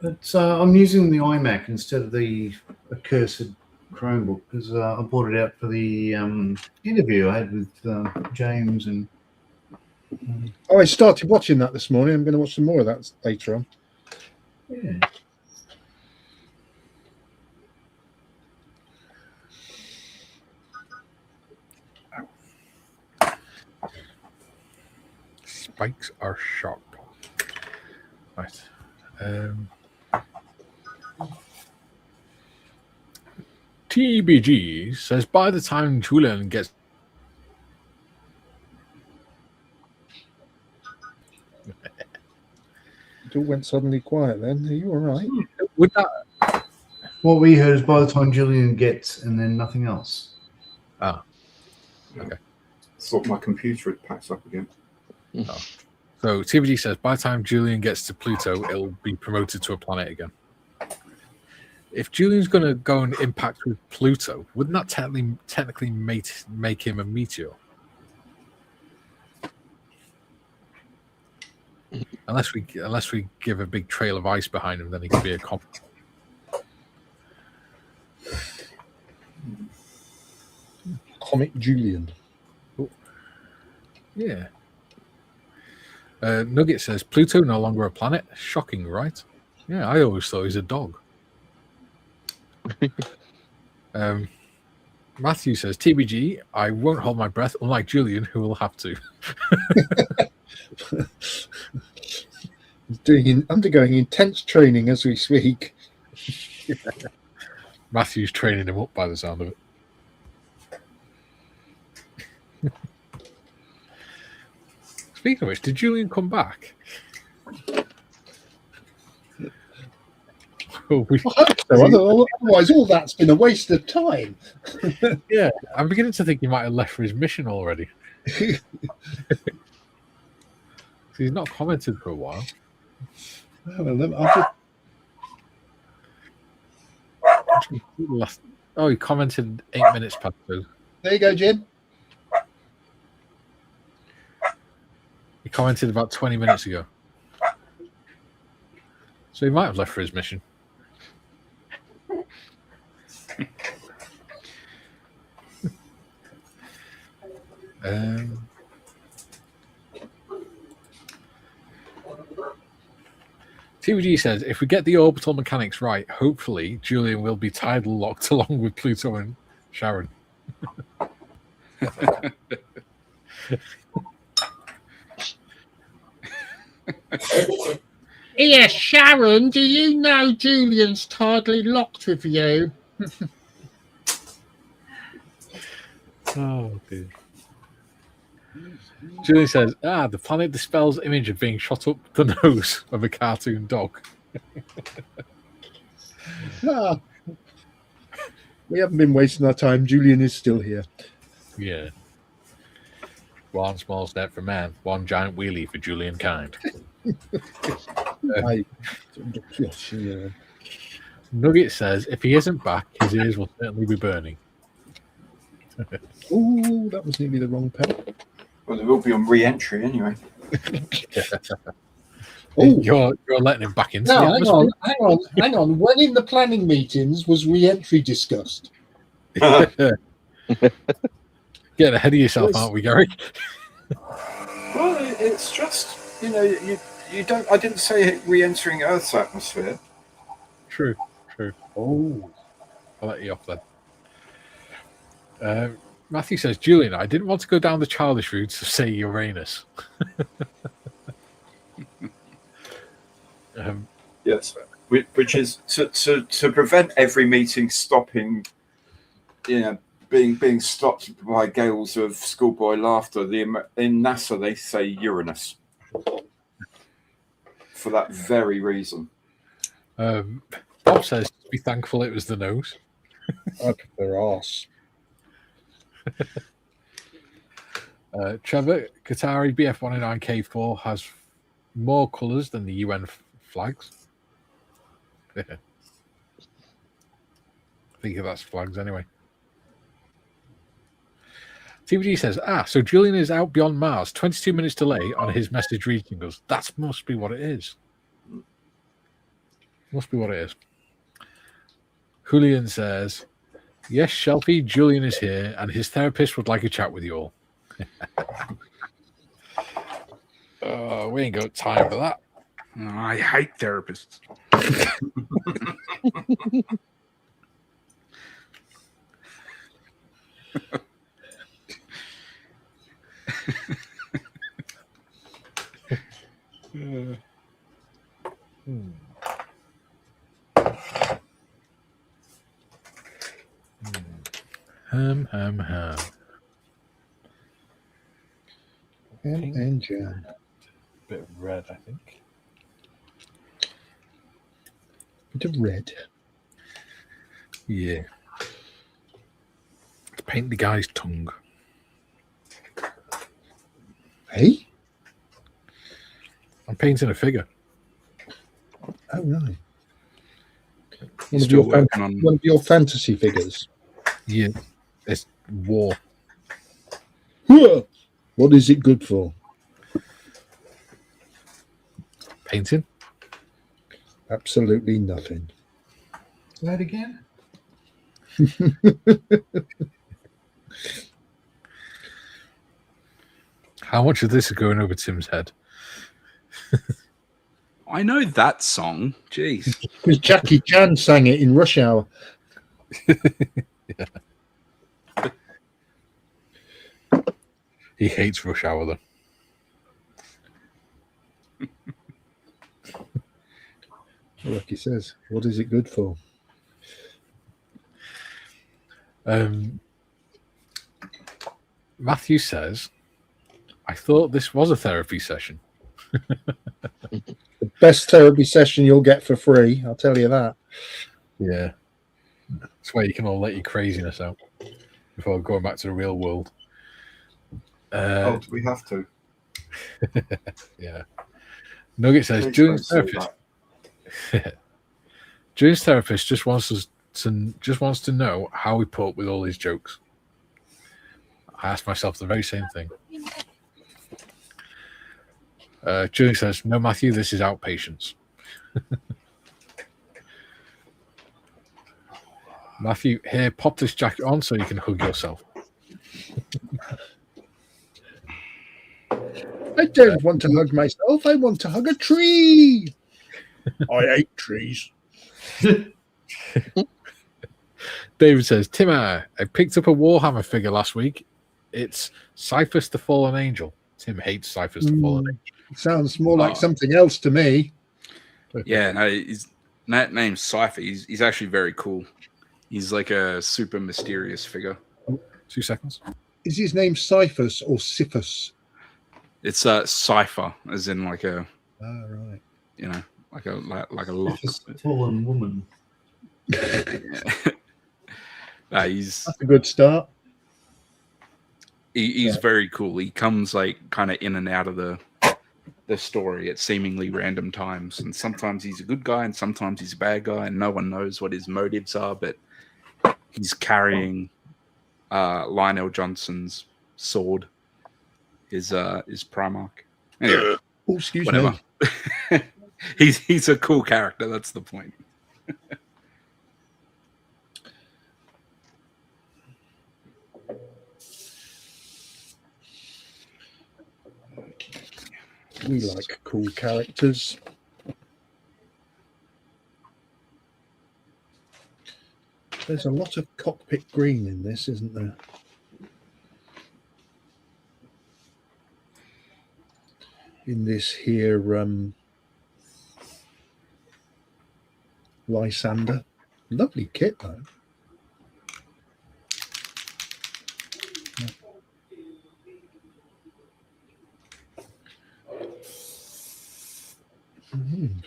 But I'm using the iMac instead of the accursed Chromebook because I bought it out for the interview I had with James and. Oh, I started watching that this morning. I'm going to watch some more of that later on. Yeah. Spikes are sharp. Right. TBG says by the time Julian gets It all went suddenly quiet then. Are you all right? would that What we heard is by the time Julian gets, and then nothing else. ah okay. Thought my computer had packed up again. Oh. So TBG says by the time Julian gets to Pluto, it'll be promoted to a planet again. If Julian's going to go and impact with Pluto, wouldn't that technically make him a meteor? Unless we give a big trail of ice behind him, then he could be a comet. Comic Julian. Oh. Yeah. Nugget says Pluto no longer a planet. Shocking, right? Yeah, I always thought he was a dog. Matthew says TBG, I won't hold my breath, unlike Julian, who will have to. He's undergoing intense training as we speak. Matthew's training him up by the sound of it. Speaking of which, did Julian come back? I hope so. Otherwise, all that's been a waste of time. Yeah, I'm beginning to think he might have left for his mission already. He's not commented for a while. Oh, he commented 8 minutes past 2. There you go, Jim. He commented about 20 minutes ago. So he might have left for his mission. TVG says, if we get the orbital mechanics right, hopefully Julian will be tidal locked along with Pluto and Sharon. Yes, Sharon, do you know Julian's tidally locked with you? Oh, dear. Julian says, the planet dispels image of being shot up the nose of a cartoon dog. We haven't been wasting our time. Julian is still here. Yeah. One small step for man, one giant wheelie for Julian kind. Nugget says, if he isn't back, his ears will certainly be burning. Oh, that was nearly the wrong pen. Well, they will be on re-entry anyway. Oh, you're letting him back into no, the atmosphere. hang on. When in the planning meetings was re-entry discussed? Getting ahead of yourself, aren't we, Gary? Well, it's just, you don't. I didn't say re-entering Earth's atmosphere. True. Oh, I'll let you off then. Matthew says, Julian, I didn't want to go down the childish route to say Uranus. Yes, which is to prevent every meeting stopping, being stopped by gales of schoolboy laughter. In NASA they say Uranus for that very reason. Bob says, be thankful it was the nose. I prefer arse. Trevor, Qatari BF109K4 has more colours than the UN flags. I think that's flags anyway. TVG says, so Julian is out beyond Mars. 22 minutes delay on his message reaching us. That must be what it is. Must be what it is. Julian says, Yes, Shelfie, Julian is here, and his therapist would like a chat with you all. We ain't got time for that. Oh, I hate therapists. Ham. Ham and jam. Bit of red, I think. Bit of red. Yeah. To paint the guy's tongue. Hey? I'm painting a figure. Oh, right. He's still working on One of your fantasy figures. Yeah. It's war. What is it good for? Painting? Absolutely nothing. Say it again. How much of this is going over Tim's head? I know that song. Jeez. Because Jackie Chan sang it in Rush Hour. Yeah. He hates Rush Hour, though. Like he says, what is it good for? Matthew says, I thought this was a therapy session. The best therapy session you'll get for free, I'll tell you that. Yeah. It's where you can all let your craziness out before going back to the real world. Do we have to? Yeah. Nugget says, Please Julian's don't say therapist. Julian's therapist just wants to know how we put up with all these jokes. I asked myself the very same thing. Julian says, no, Matthew, this is outpatients. Matthew, here, pop this jacket on so you can hug yourself. I don't want to hug myself. I want to hug a tree. I hate trees. David says, Timmer, I picked up a Warhammer figure last week. It's Cyphus the Fallen Angel. Tim hates Cyphus the Fallen Angel. Sounds more like something else to me. Yeah, no, that name's Cypher. He's actually very cool. He's like a super mysterious figure. 2 seconds. Is his name Cyphus or Siphus? It's Cypher, as in like a, right. you know, like a lock. Fallen woman. He's That's a good start. He's very cool. He comes like kind of in and out of the story at seemingly random times, and sometimes he's a good guy and sometimes he's a bad guy, and no one knows what his motives are. But he's carrying Lionel Johnson's sword, his Primarch. Anyway, excuse whatever. me. He's a cool character. That's the point. We like cool characters. There's a lot of cockpit green in this, isn't there? In this here Lysander. Lovely kit though.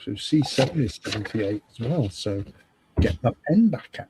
So C7 is 78 as well. So get my pen back out.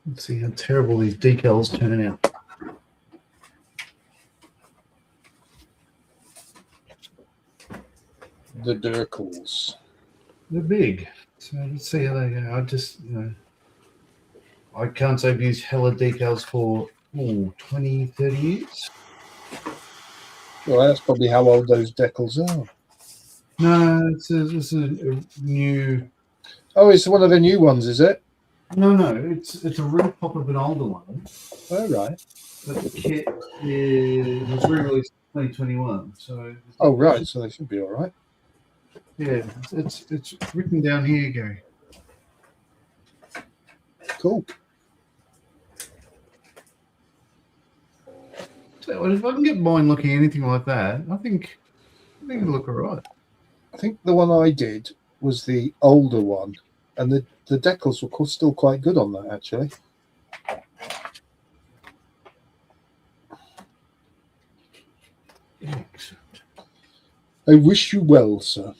Let's see how terrible these decals turn out. the Durkles. They're big. So let's see how they go. I just, I can't say I've used hella decals for 20, 30 years. Well, that's probably how old those decals are. No, it's a new. Oh, it's one of the new ones, is it? No, it's a repop of an older one. Oh, right. But the kit was re-released in 2021. So. Oh, right. So they should be all right. Yeah, it's written down here, Gary. Cool. So if I can get mine looking anything like that, I think it'll look all right. I think the one I did was the older one, and the decals were still quite good on that, actually. Excellent. I wish you well, sir.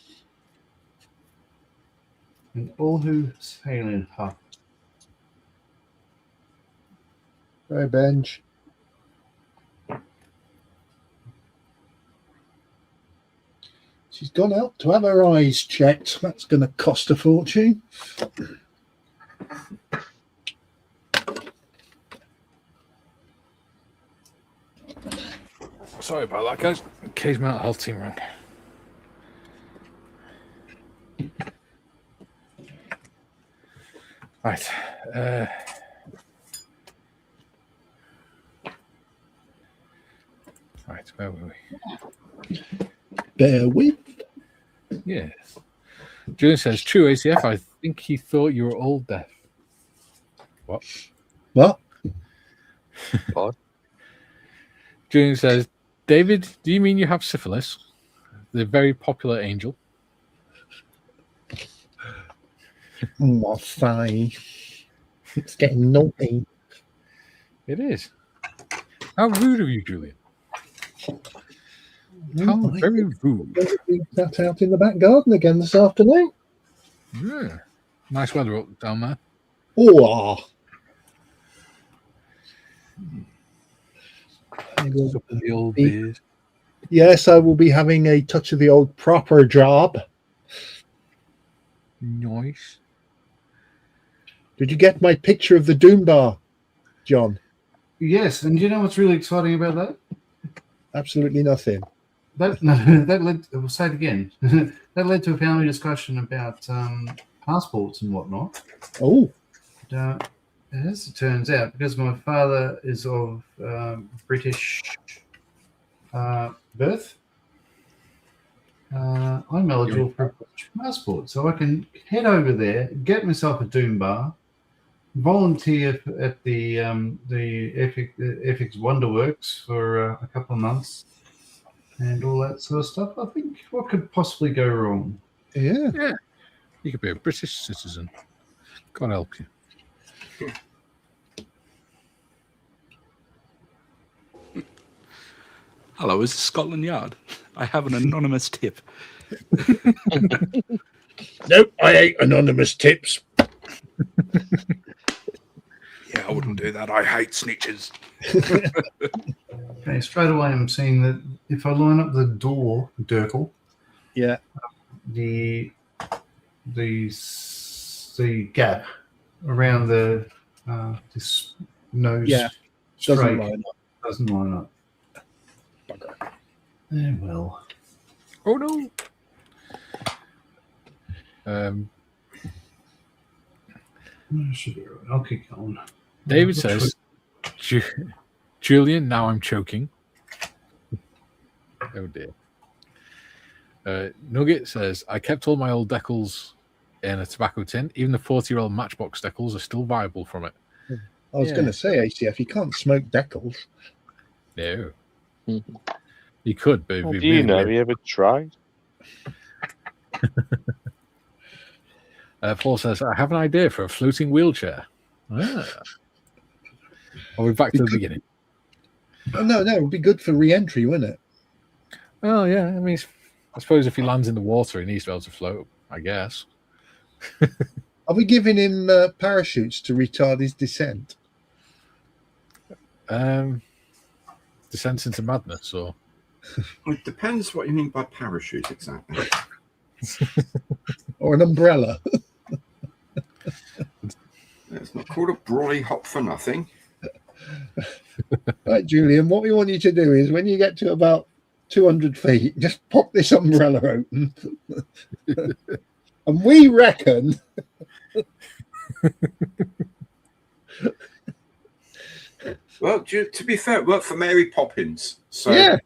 And all who sail in her. Hey, Benj. She's gone out to have her eyes checked. That's going to cost a fortune. Sorry about that, guys. Kay's mental health team rang. Right. Right, where were we? Bear with. Yes. Julian says, true ACF, I think he thought you were all deaf. What? What? What? Julian says, David, do you mean you have syphilis? The very popular angel. My thigh. It's getting naughty. It is. How rude of you, Julian. How very rude. We sat out in the back garden again this afternoon. Yeah. Nice weather up down there. Oh, Supping the old beers. yes, I will be having a touch of the old proper job. Nice. Did you get my picture of the Doom Bar, John? Yes, and do you know what's really exciting about that? Absolutely nothing. That led. We'll say it again. That led to a family discussion about passports and whatnot. Oh, as it turns out, because my father is of British birth, I'm eligible for a British passport, so I can head over there, get myself a Doom Bar, volunteer at the FX Wonderworks for a couple of months, and all that sort of stuff. I think what could possibly go wrong? yeah. Yeah. You could be a British citizen. God help you. Hello, is this Scotland Yard? I have an anonymous tip. Nope, I hate anonymous tips. Yeah, I wouldn't do that. I hate snitches. Okay, straight away I'm seeing that if I line up the door, Durkle, Yeah. the gap around the this nose Doesn't strake line up. doesn't line up. Bugger. Yeah, well, Oh no. should be right. I'll keep going. David says, Julian, now I'm choking. Oh dear. Nugget says, I kept all my old decals in a tobacco tin. Even the 40-year-old Matchbox decals are still viable from it. I was going to say, ACF, you can't smoke decals. No. You could, but it'd How be do you really know? weird. Have you ever tried? Paul says, I have an idea for a floating wheelchair. Are we back to the beginning? Oh, no, it would be good for re-entry, wouldn't it? Well, yeah. I mean, I suppose if he lands in the water, he needs to be able to float, I guess. Are we giving him parachutes to retard his descent? Descent into madness, or It depends what you mean by parachute exactly. Or an umbrella. It's not called a brolly hop for nothing. Right, Julian, what we want you to do is when you get to about 200 feet, just pop this umbrella open. And we reckon Well, to be fair, it worked for Mary Poppins. So yeah.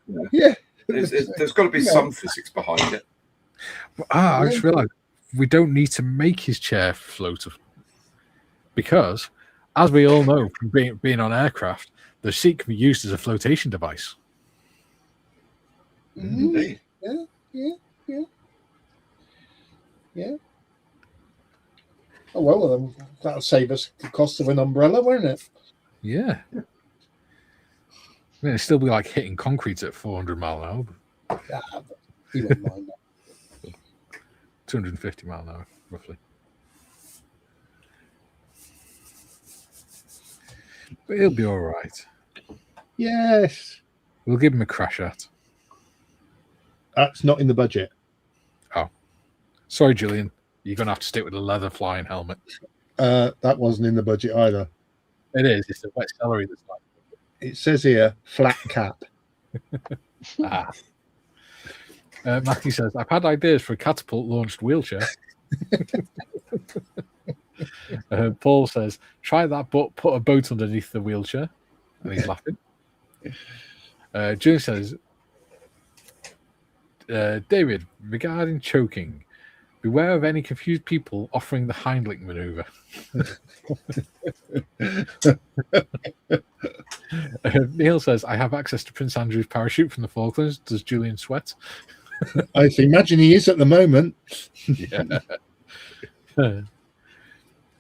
there's got to be some physics behind it. I just realised we don't need to make his chair float, because, as we all know from being on aircraft, the seat can be used as a flotation device. Indeed. Yeah. Oh well, then that'll save us the cost of an umbrella, won't it? Yeah. I mean, it'd still be like hitting concrete at 400 mile an hour. Yeah, you won't mind that. 250 mile an hour, roughly. But he'll be all right. Yes. We'll give him a crash at. That's not in the budget. Oh. Sorry, Julian. You're going to have to stick with a leather flying helmet. That wasn't in the budget either. It is. It's the wet celery that's like. It says here, flat cap. Matthew says, I've had ideas for a catapult-launched wheelchair. Paul says, try that, but put a boat underneath the wheelchair. And he's laughing. Julian says, David, regarding choking, beware of any confused people offering the Heimlich maneuver. Neil says, I have access to Prince Andrew's parachute from the Falklands. Does Julian sweat? I imagine he is at the moment. Yeah.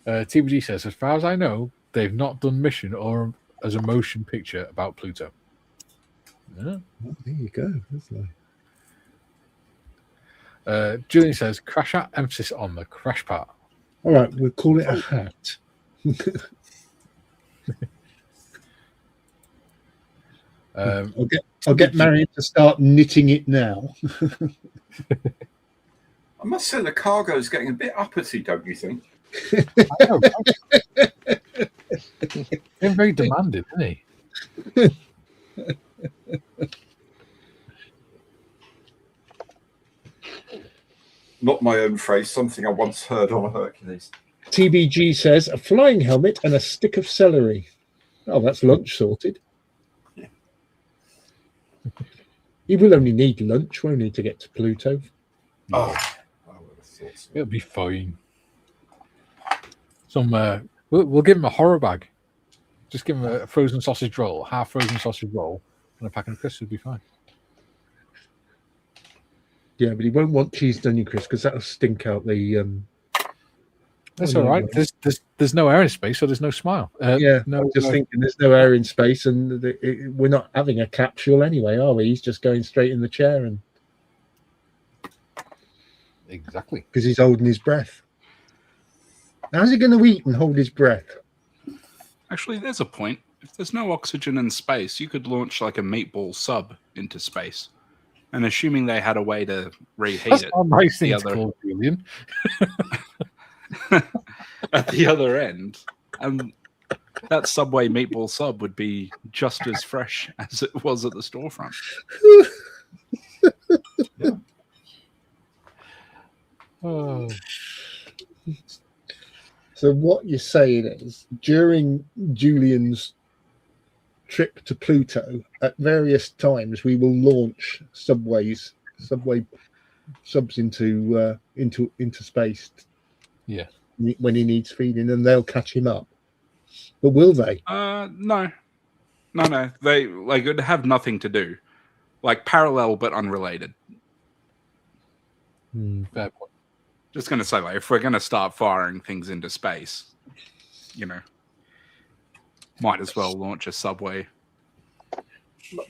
TBG says, as far as I know, they've not done mission or as a motion picture about Pluto. Yeah. Oh, there you go. That's nice. Julian says, crash at, emphasis on the crash part. All right, we'll call it a hat. I'll get Marion to start knitting it now. I must say the cargo is getting a bit uppity, don't you think? I know, right? He's very demanding, isn't he? Not my own phrase, something I once heard on a Hercules. TBG says, a flying helmet and a stick of celery. Oh, that's lunch sorted. Yeah. He will only need lunch, won't he, to get to Pluto? Oh, I would have thought so. It'll be fine. We'll give him a horror bag. Just give him a frozen sausage roll, half frozen sausage roll, and a packet of crisps would be fine. Yeah, but he won't want cheese onion crisps because that'll stink out the. That's all right. There's no air in space, so there's no smile. Thinking there's no air in space, and we're not having a capsule anyway, are we? He's just going straight in the chair, and exactly because he's holding his breath. How's he going to eat and hold his breath? Actually, there's a point. If there's no oxygen in space, you could launch like a meatball sub into space. And assuming they had a way to reheat That's it, not a nice thing to call, Julian. at the other end, and that Subway meatball sub would be just as fresh as it was at the storefront. Yeah. Oh. So what you're saying is, during Julian's trip to Pluto, at various times we will launch subway subs into space. Yeah. When he needs feeding, and they'll catch him up. But will they? No. They would have nothing to do, like parallel but unrelated. Fair point. Just going to say, if we're going to start firing things into space, might as well launch a Subway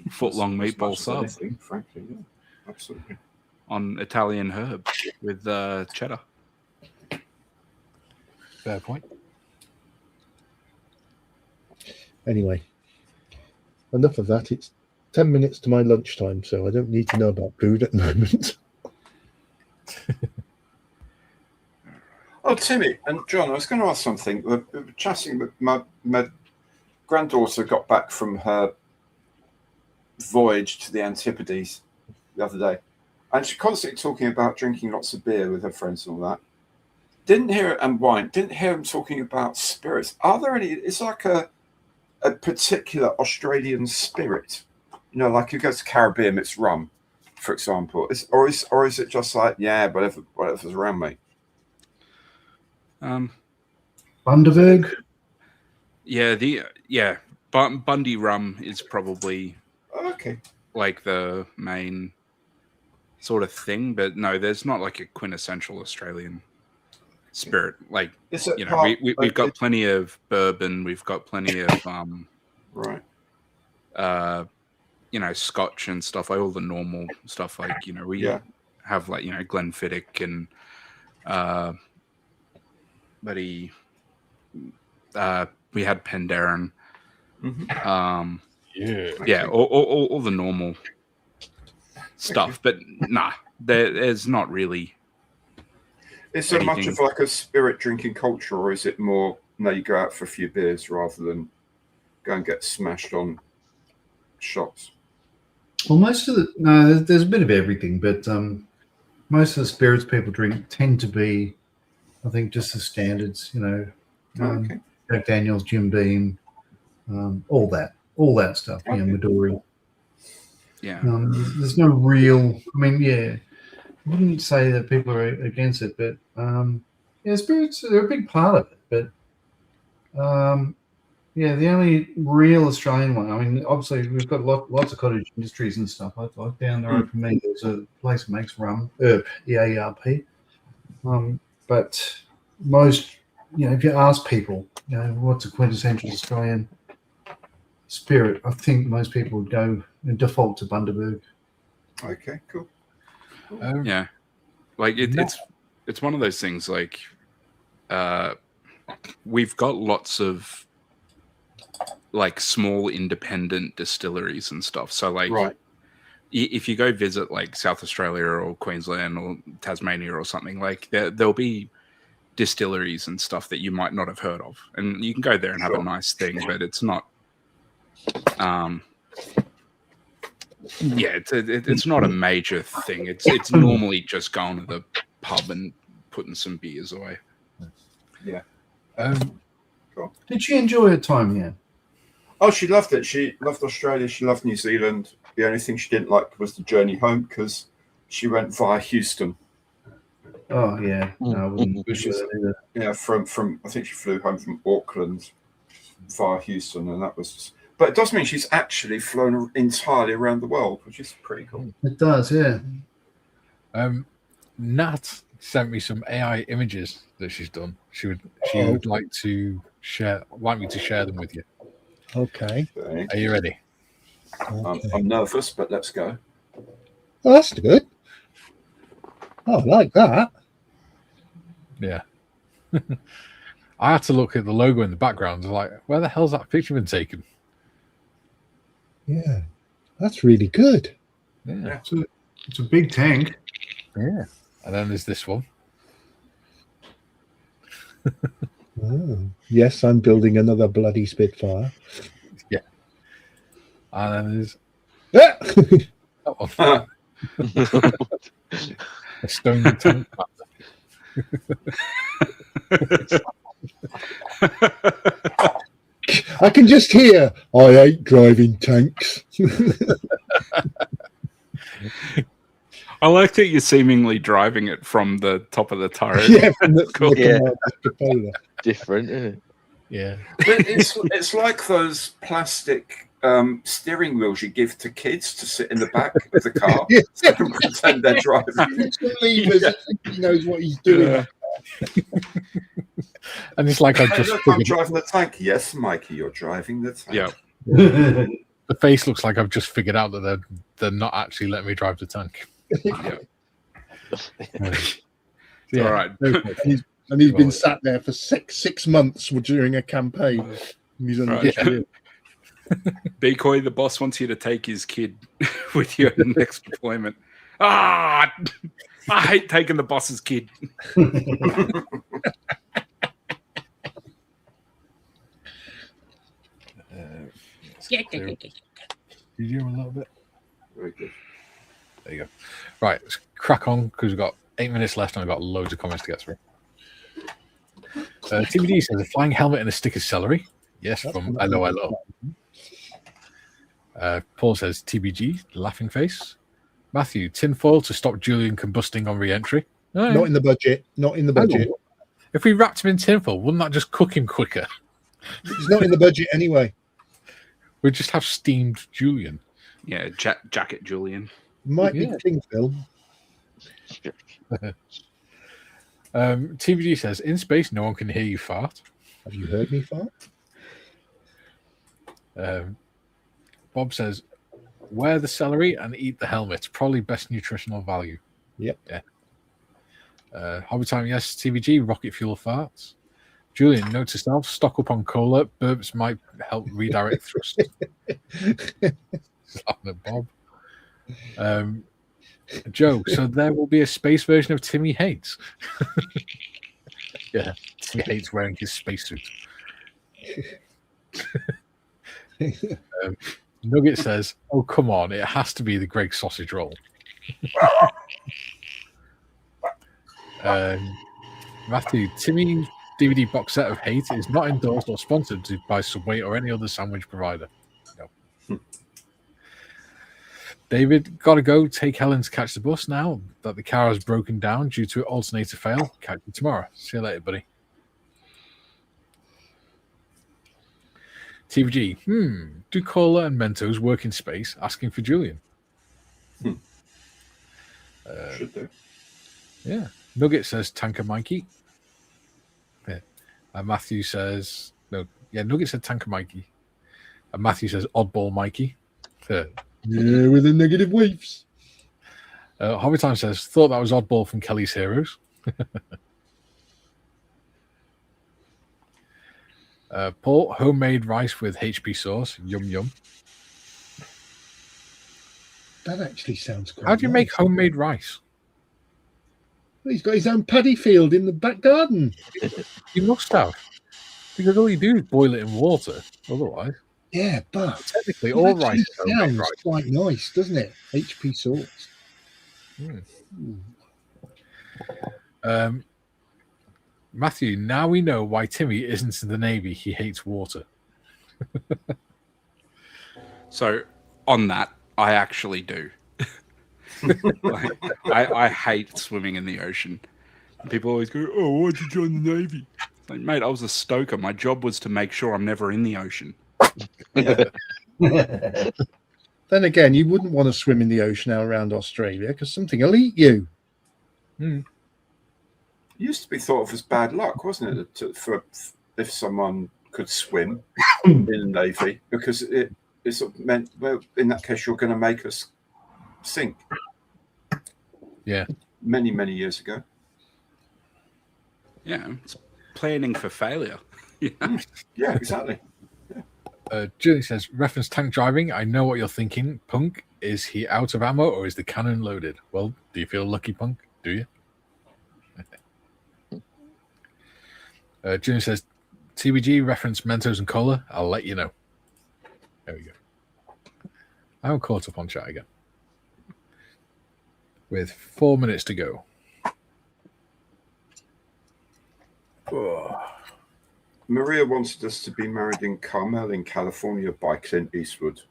foot-long meatball sub Anything, frankly, yeah, absolutely. on Italian herb with cheddar. Fair point. Anyway, enough of that. It's 10 minutes to my lunchtime, so I don't need to know about food at the moment. Oh, Timmy and John, I was going to ask something. We were chatting with my granddaughter got back from her voyage to the Antipodes the other day, and she's constantly talking about drinking lots of beer with her friends and all that. Didn't hear and wine. Didn't hear them talking about spirits. Are there any? It's like a particular Australian spirit, you know, like you go to Caribbean, it's rum, for example. Or is it just like whatever's around me? Bundaberg. Yeah, Bundy rum is probably okay, like the main sort of thing, but no, there's not like a quintessential Australian spirit. Like, you know, we've got plenty of bourbon, we've got plenty of right, you know, Scotch and stuff, like all the normal stuff. Like, you know, we have like, you know, Glenfiddich and we had Penderyn. All the normal stuff, but nah, there's not really. Is there much of like a spirit drinking culture, or is it more you go out for a few beers rather than go and get smashed on shots? Well, there's a bit of everything, but most of the spirits people drink tend to be, I think, just the standards, you know, Jack Daniels, Jim Beam, all that stuff, you know, Midori. Yeah. There's no real, I mean, I wouldn't say that people are against it, but spirits are a big part of it. But the only real Australian one, I mean, obviously we've got lots of cottage industries and stuff. Like down the road from me, there's a place that makes rum, EARP. But most, you know, if you ask people, you know, what's a quintessential Australian spirit, I think most people would go and default to Bundaberg. Okay, cool. Yeah, like it's one of those things. Like, we've got lots of like small independent distilleries and stuff. So like, if you go visit like South Australia or Queensland or Tasmania or something, like there'll be distilleries and stuff that you might not have heard of, and you can go there and have a nice thing, but it's not. It's not a major thing. It's normally just going to the pub and putting some beers away. Yeah. Cool. Did she enjoy her time here? Oh, she loved it. She loved Australia. She loved New Zealand. The only thing she didn't like was the journey home because she went via Houston. Oh yeah, no, I wouldn't wish that either. Yeah, from I think she flew home from Auckland via Houston, and that was just. But it does mean she's actually flown entirely around the world, which is pretty cool. It does, yeah. Nat sent me some AI images that she's done. She would like me to share them with you. Okay. Are you ready? Okay. I'm nervous, but let's go. Oh, that's good. Oh, I like that. Yeah. I had to look at the logo in the background. Like, where the hell's that picture been taken? Yeah, that's really good. Yeah. It's a big tank. Yeah. And then there's this one. Oh, yes, I'm building another bloody Spitfire. Yeah. And then there's that one. A stone tank. I can just hear, I hate driving tanks. I like that you're seemingly driving it from the top of the turret. Yeah, from the cool. cupola. Different, isn't it? Yeah. But it's like those plastic steering wheels you give to kids to sit in the back of the car and pretend they're driving. He knows what he's doing. Yeah. And it's like I'm driving the tank. Yes, Mikey, you're driving the tank. Yeah. The face looks like I've just figured out that they're not actually letting me drive the tank. Yeah. Yeah. All right. And he's been sat there for six months during a campaign. He's on Decoy, the boss wants you to take his kid with you in the next deployment. I hate taking the boss's kid. Yeah. Did you hear him a little bit? Very good. There you go. Right, let's crack on because we've got 8 minutes left and I've got loads of comments to get through. TBD says a flying helmet and a stick of celery. Yes, from LOLO. Paul says TBG, laughing face. Matthew, tinfoil to stop Julian combusting on re-entry. Oh, Not in the budget. Not in the budget. If we wrapped him in tinfoil, wouldn't that just cook him quicker? It's not in the budget anyway. We'd just have steamed Julian. Yeah, jacket Julian. Might be cling film. TBG says, in space, no one can hear you fart. Have you heard me fart? Bob says, wear the celery and eat the helmet. Probably best nutritional value. Yep. Yeah. Hobby time, yes. TBG, rocket fuel farts. Julian, note to self, stock up on cola. Burps might help redirect thrust. Just laughing at Bob. Joe, so there will be a space version of Timmy Hates. Yeah, Timmy Hates wearing his spacesuit. Nugget says, oh, come on, it has to be the Greg sausage roll. Matthew, Timmy DVD box set of Hate is not endorsed or sponsored by Subway or any other sandwich provider. No. David, gotta go. Take Helen to catch the bus now that the car has broken down due to alternator fail. Catch you tomorrow. See you later, buddy. TVG, do Cola and Mentos work in space? Asking for Julian. Should do. Yeah. Nugget says Tanker Mikey. Yeah. And Matthew says, no, yeah, Nugget said Tanker Mikey. And Matthew says Oddball Mikey. Yeah, with the negative waves. Hobby Time says, thought that was Oddball from Kelly's Heroes. Paul, homemade rice with HP sauce. Yum, yum. That actually sounds quite How do you make nice. homemade rice? He's got his own paddy field in the back garden. You must have. Because all you do is boil it in water. Otherwise. Yeah, but Technically, it all actually rice is homemade sounds rice. quite nice, doesn't it? HP sauce. Matthew, now we know why Timmy isn't in the Navy. He hates water. So, on that, I actually do. Like, I hate swimming in the ocean. People always go, oh, why'd you join the Navy? Like, mate, I was a stoker. My job was to make sure I'm never in the ocean. Then again, you wouldn't want to swim in the ocean out around Australia because something will eat you. It used to be thought of as bad luck, wasn't it, for if someone could swim in the Navy, because it sort of meant, well, in that case, you're going to make us sink. Yeah. Many, many years ago. Yeah, it's planning for failure. Yeah, exactly. Julie says, reference tank driving. I know what you're thinking. Punk, is he out of ammo or is the cannon loaded? Well, do you feel lucky, Punk? Do you? Julie says, TBG reference Mentos and Cola. I'll let you know. There we go. I'm caught up on chat again. With 4 minutes to go. Maria wanted us to be married in Carmel in California by Clint Eastwood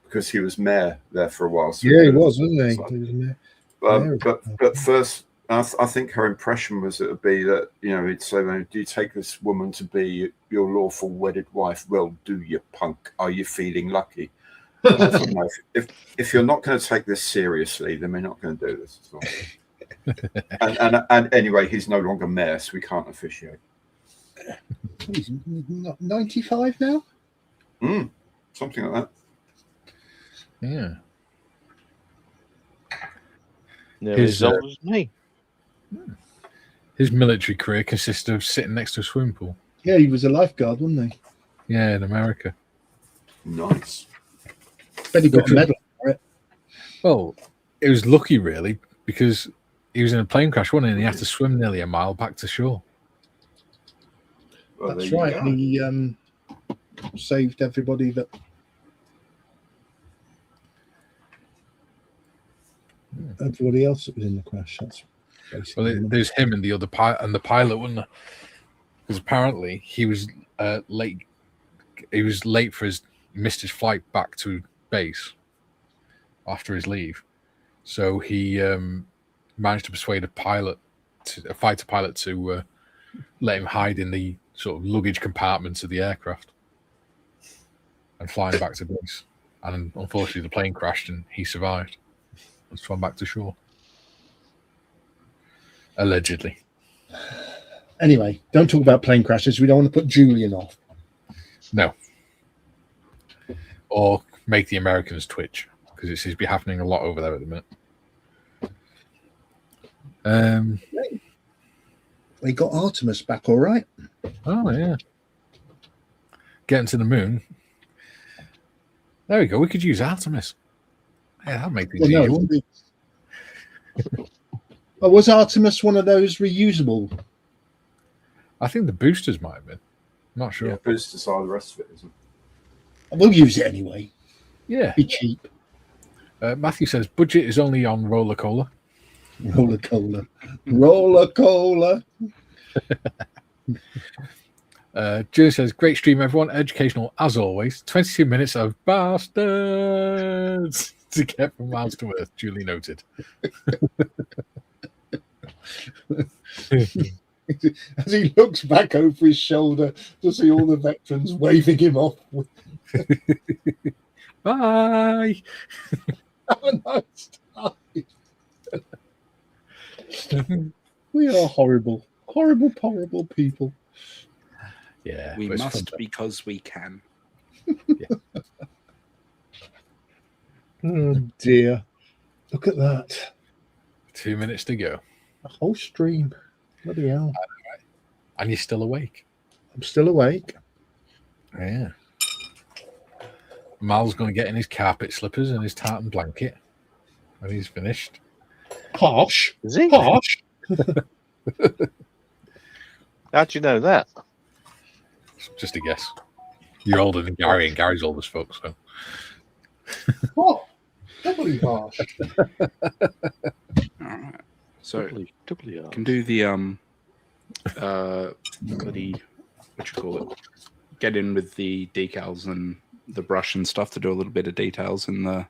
because he was mayor there for a while. So Yeah, he was, wasn't he? He was but first, I think her impression was it would be that, he'd say, do you take this woman to be your lawful wedded wife? Well, do you, punk? Are you feeling lucky? I thought, no, if you're not going to take this seriously, then we're not going to do this at all. and anyway, he's no longer mayor, so we can't officiate. He's 95 now? Something like that. Yeah. Nearly as old as me. His military career consisted of sitting next to a swimming pool. Yeah, he was a lifeguard, wasn't he? Yeah, in America. Nice. Bet he got a medal for it. Well, it was lucky, really, because he was in a plane crash, wasn't he? And he had to swim nearly a mile back to shore. Well, That's there you right. go. And he saved everybody that everybody else that was in the crash. That's basically. Well, there's him and the other pilot, and the pilot, wasn't there? Because apparently he was late. He was late for missed his flight back to base after his leave. So he managed to persuade a fighter pilot to let him hide in the sort of luggage compartments of the aircraft and fly him back to base. And unfortunately, the plane crashed and he survived and swam back to shore. Allegedly. Anyway, don't talk about plane crashes. We don't want to put Julian off. No. Or make the Americans twitch, because it seems to be happening a lot over there at the minute. They got Artemis back all right. Oh, yeah. Getting to the moon. There we go. We could use Artemis. Yeah, that'd make things easier. Oh, was Artemis one of those reusable? I think the boosters might have been. Not sure. Yeah, boosters are, the rest of it isn't. We'll use it anyway. Yeah. Be cheap. Matthew says budget is only on roller cola. Roller cola. Roller cola. Julie says, great stream, everyone. Educational as always. 22 minutes of bastards to get from Mars to Earth. Julie noted. As he looks back over his shoulder to see all the veterans waving him off. Bye. Have a nice time. We are horrible, horrible, horrible people. Yeah, we must because we can. Yeah. Oh dear. Look at that. 2 minutes to go. A whole stream. Bloody hell. And you're still awake. I'm still awake. Yeah. Mal's going to get in his carpet slippers and his tartan blanket when he's finished. Harsh. Is he? Harsh. How'd you know that? Just a guess. You're older than Gary, and Gary's old as fuck, so. What? Doubly harsh. All right. So doubly harsh. Can do the bloody, what you call it? Get in with the decals and the brush and stuff to do a little bit of details in the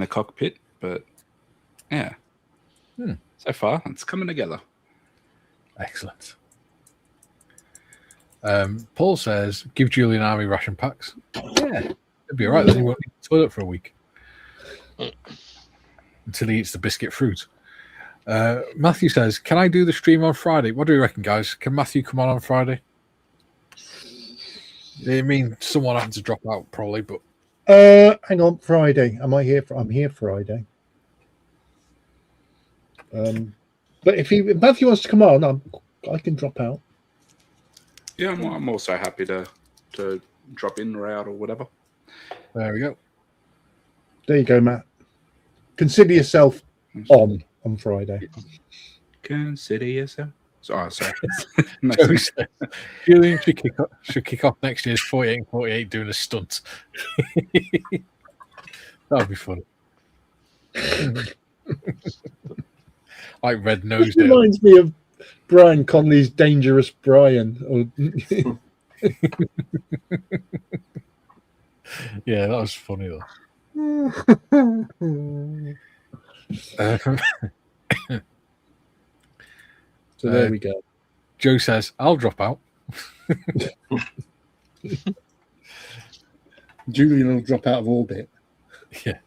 cockpit, but yeah. So far it's coming together. Excellent. Paul says, give Julian army ration packs. Yeah, it'd be all right. Then he won't need the toilet for a week until he eats the biscuit fruit. Matthew says, can I do the stream on Friday? What do you reckon, guys? Can Matthew come on Friday? I mean, someone having to drop out probably, but hang on, Friday. I'm here Friday. But if Matthew wants to come on, I can drop out. Yeah, I'm also happy to drop in or out or whatever. There we go. There you go, Matt. Consider yourself on Friday. Consider yourself. Oh, sorry. Julian should kick off next year's 48 and 48 doing a stunt. That'd be fun. Like Red Nose. It reminds me of Brian Conley's Dangerous Brian. Yeah, that was funny though. So there we go. Joe says, I'll drop out. Julian will drop out of orbit. Yeah.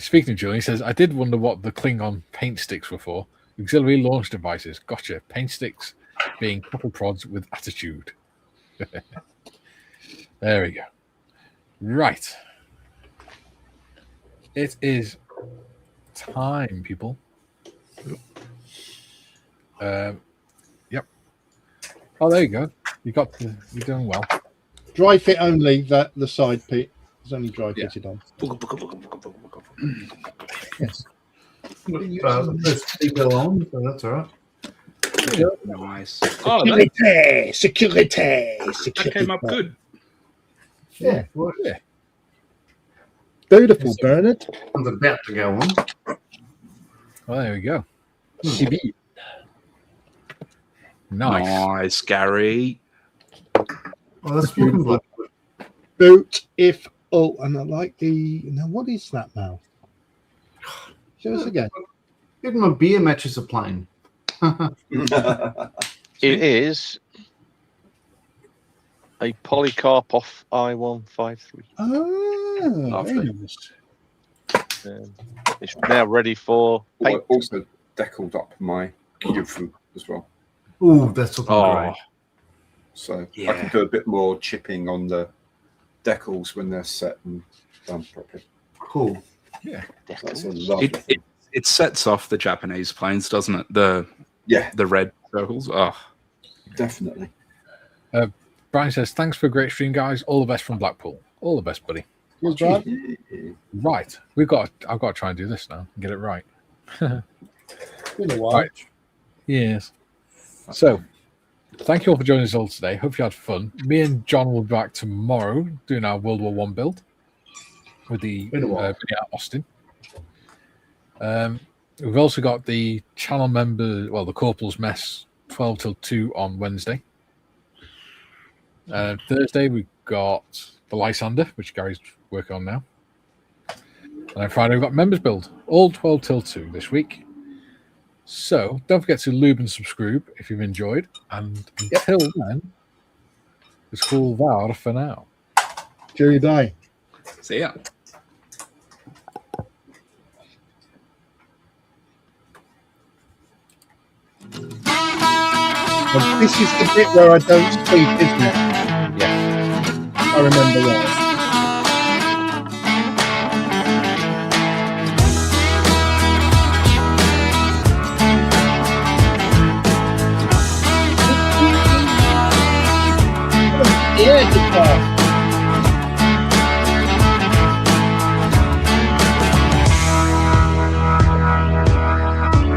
Speaking of Julian, he says, I did wonder what the Klingon paint sticks were for. Auxiliary launch devices. Gotcha. Paint sticks being couple prods with attitude. There we go. Right. It is time, people. Yep. Oh, there you go. You're doing well. Dry fit only. The side pit is only dry fitted on. Yes. Let's detail on, so that's all right. Nice. Security. That came up good. Yeah. Beautiful, Bernard. I'm about to go on. Well, there we go. Sibyl. Nice. Nice, Gary. Well, that's looking like Beautiful. And I like the. Now, what is that now? Show us again. Even my beer matches a plane. It is a Polycarp off I-153. Ah, Lovely. very nice. It's now ready for I paint. also deckled up my cube as well. Ooh, that's looking Oh, great. So I Yeah. can do a bit more chipping on the decals when they're set and done properly. Cool. That's a lovely thing. it sets off the Japanese planes, doesn't it? The red circles. Oh, Definitely. Brian says, thanks for a great stream, guys. All the best from Blackpool. All the best, buddy. Cheers, Brad. Right. I've got to try and do this now and get it right. Been a while. Right. Yes. So, thank you all for joining us all today. Hope you had fun. Me and John will be back tomorrow doing our World War One build with the Been a while. video at Austin. We've also got the channel member, well, the Corporal's Mess, 12 till 2 on Wednesday. Thursday, we've got the Lysander, which Gary's working on now. And then Friday, we've got Members Build, all 12 till 2 this week. So don't forget to lube and subscribe if you've enjoyed. And until then, it's cool var for now. Jerry bye. see ya. And this is the bit where I don't sleep, isn't it? Yes. I remember well. Yeah, good part.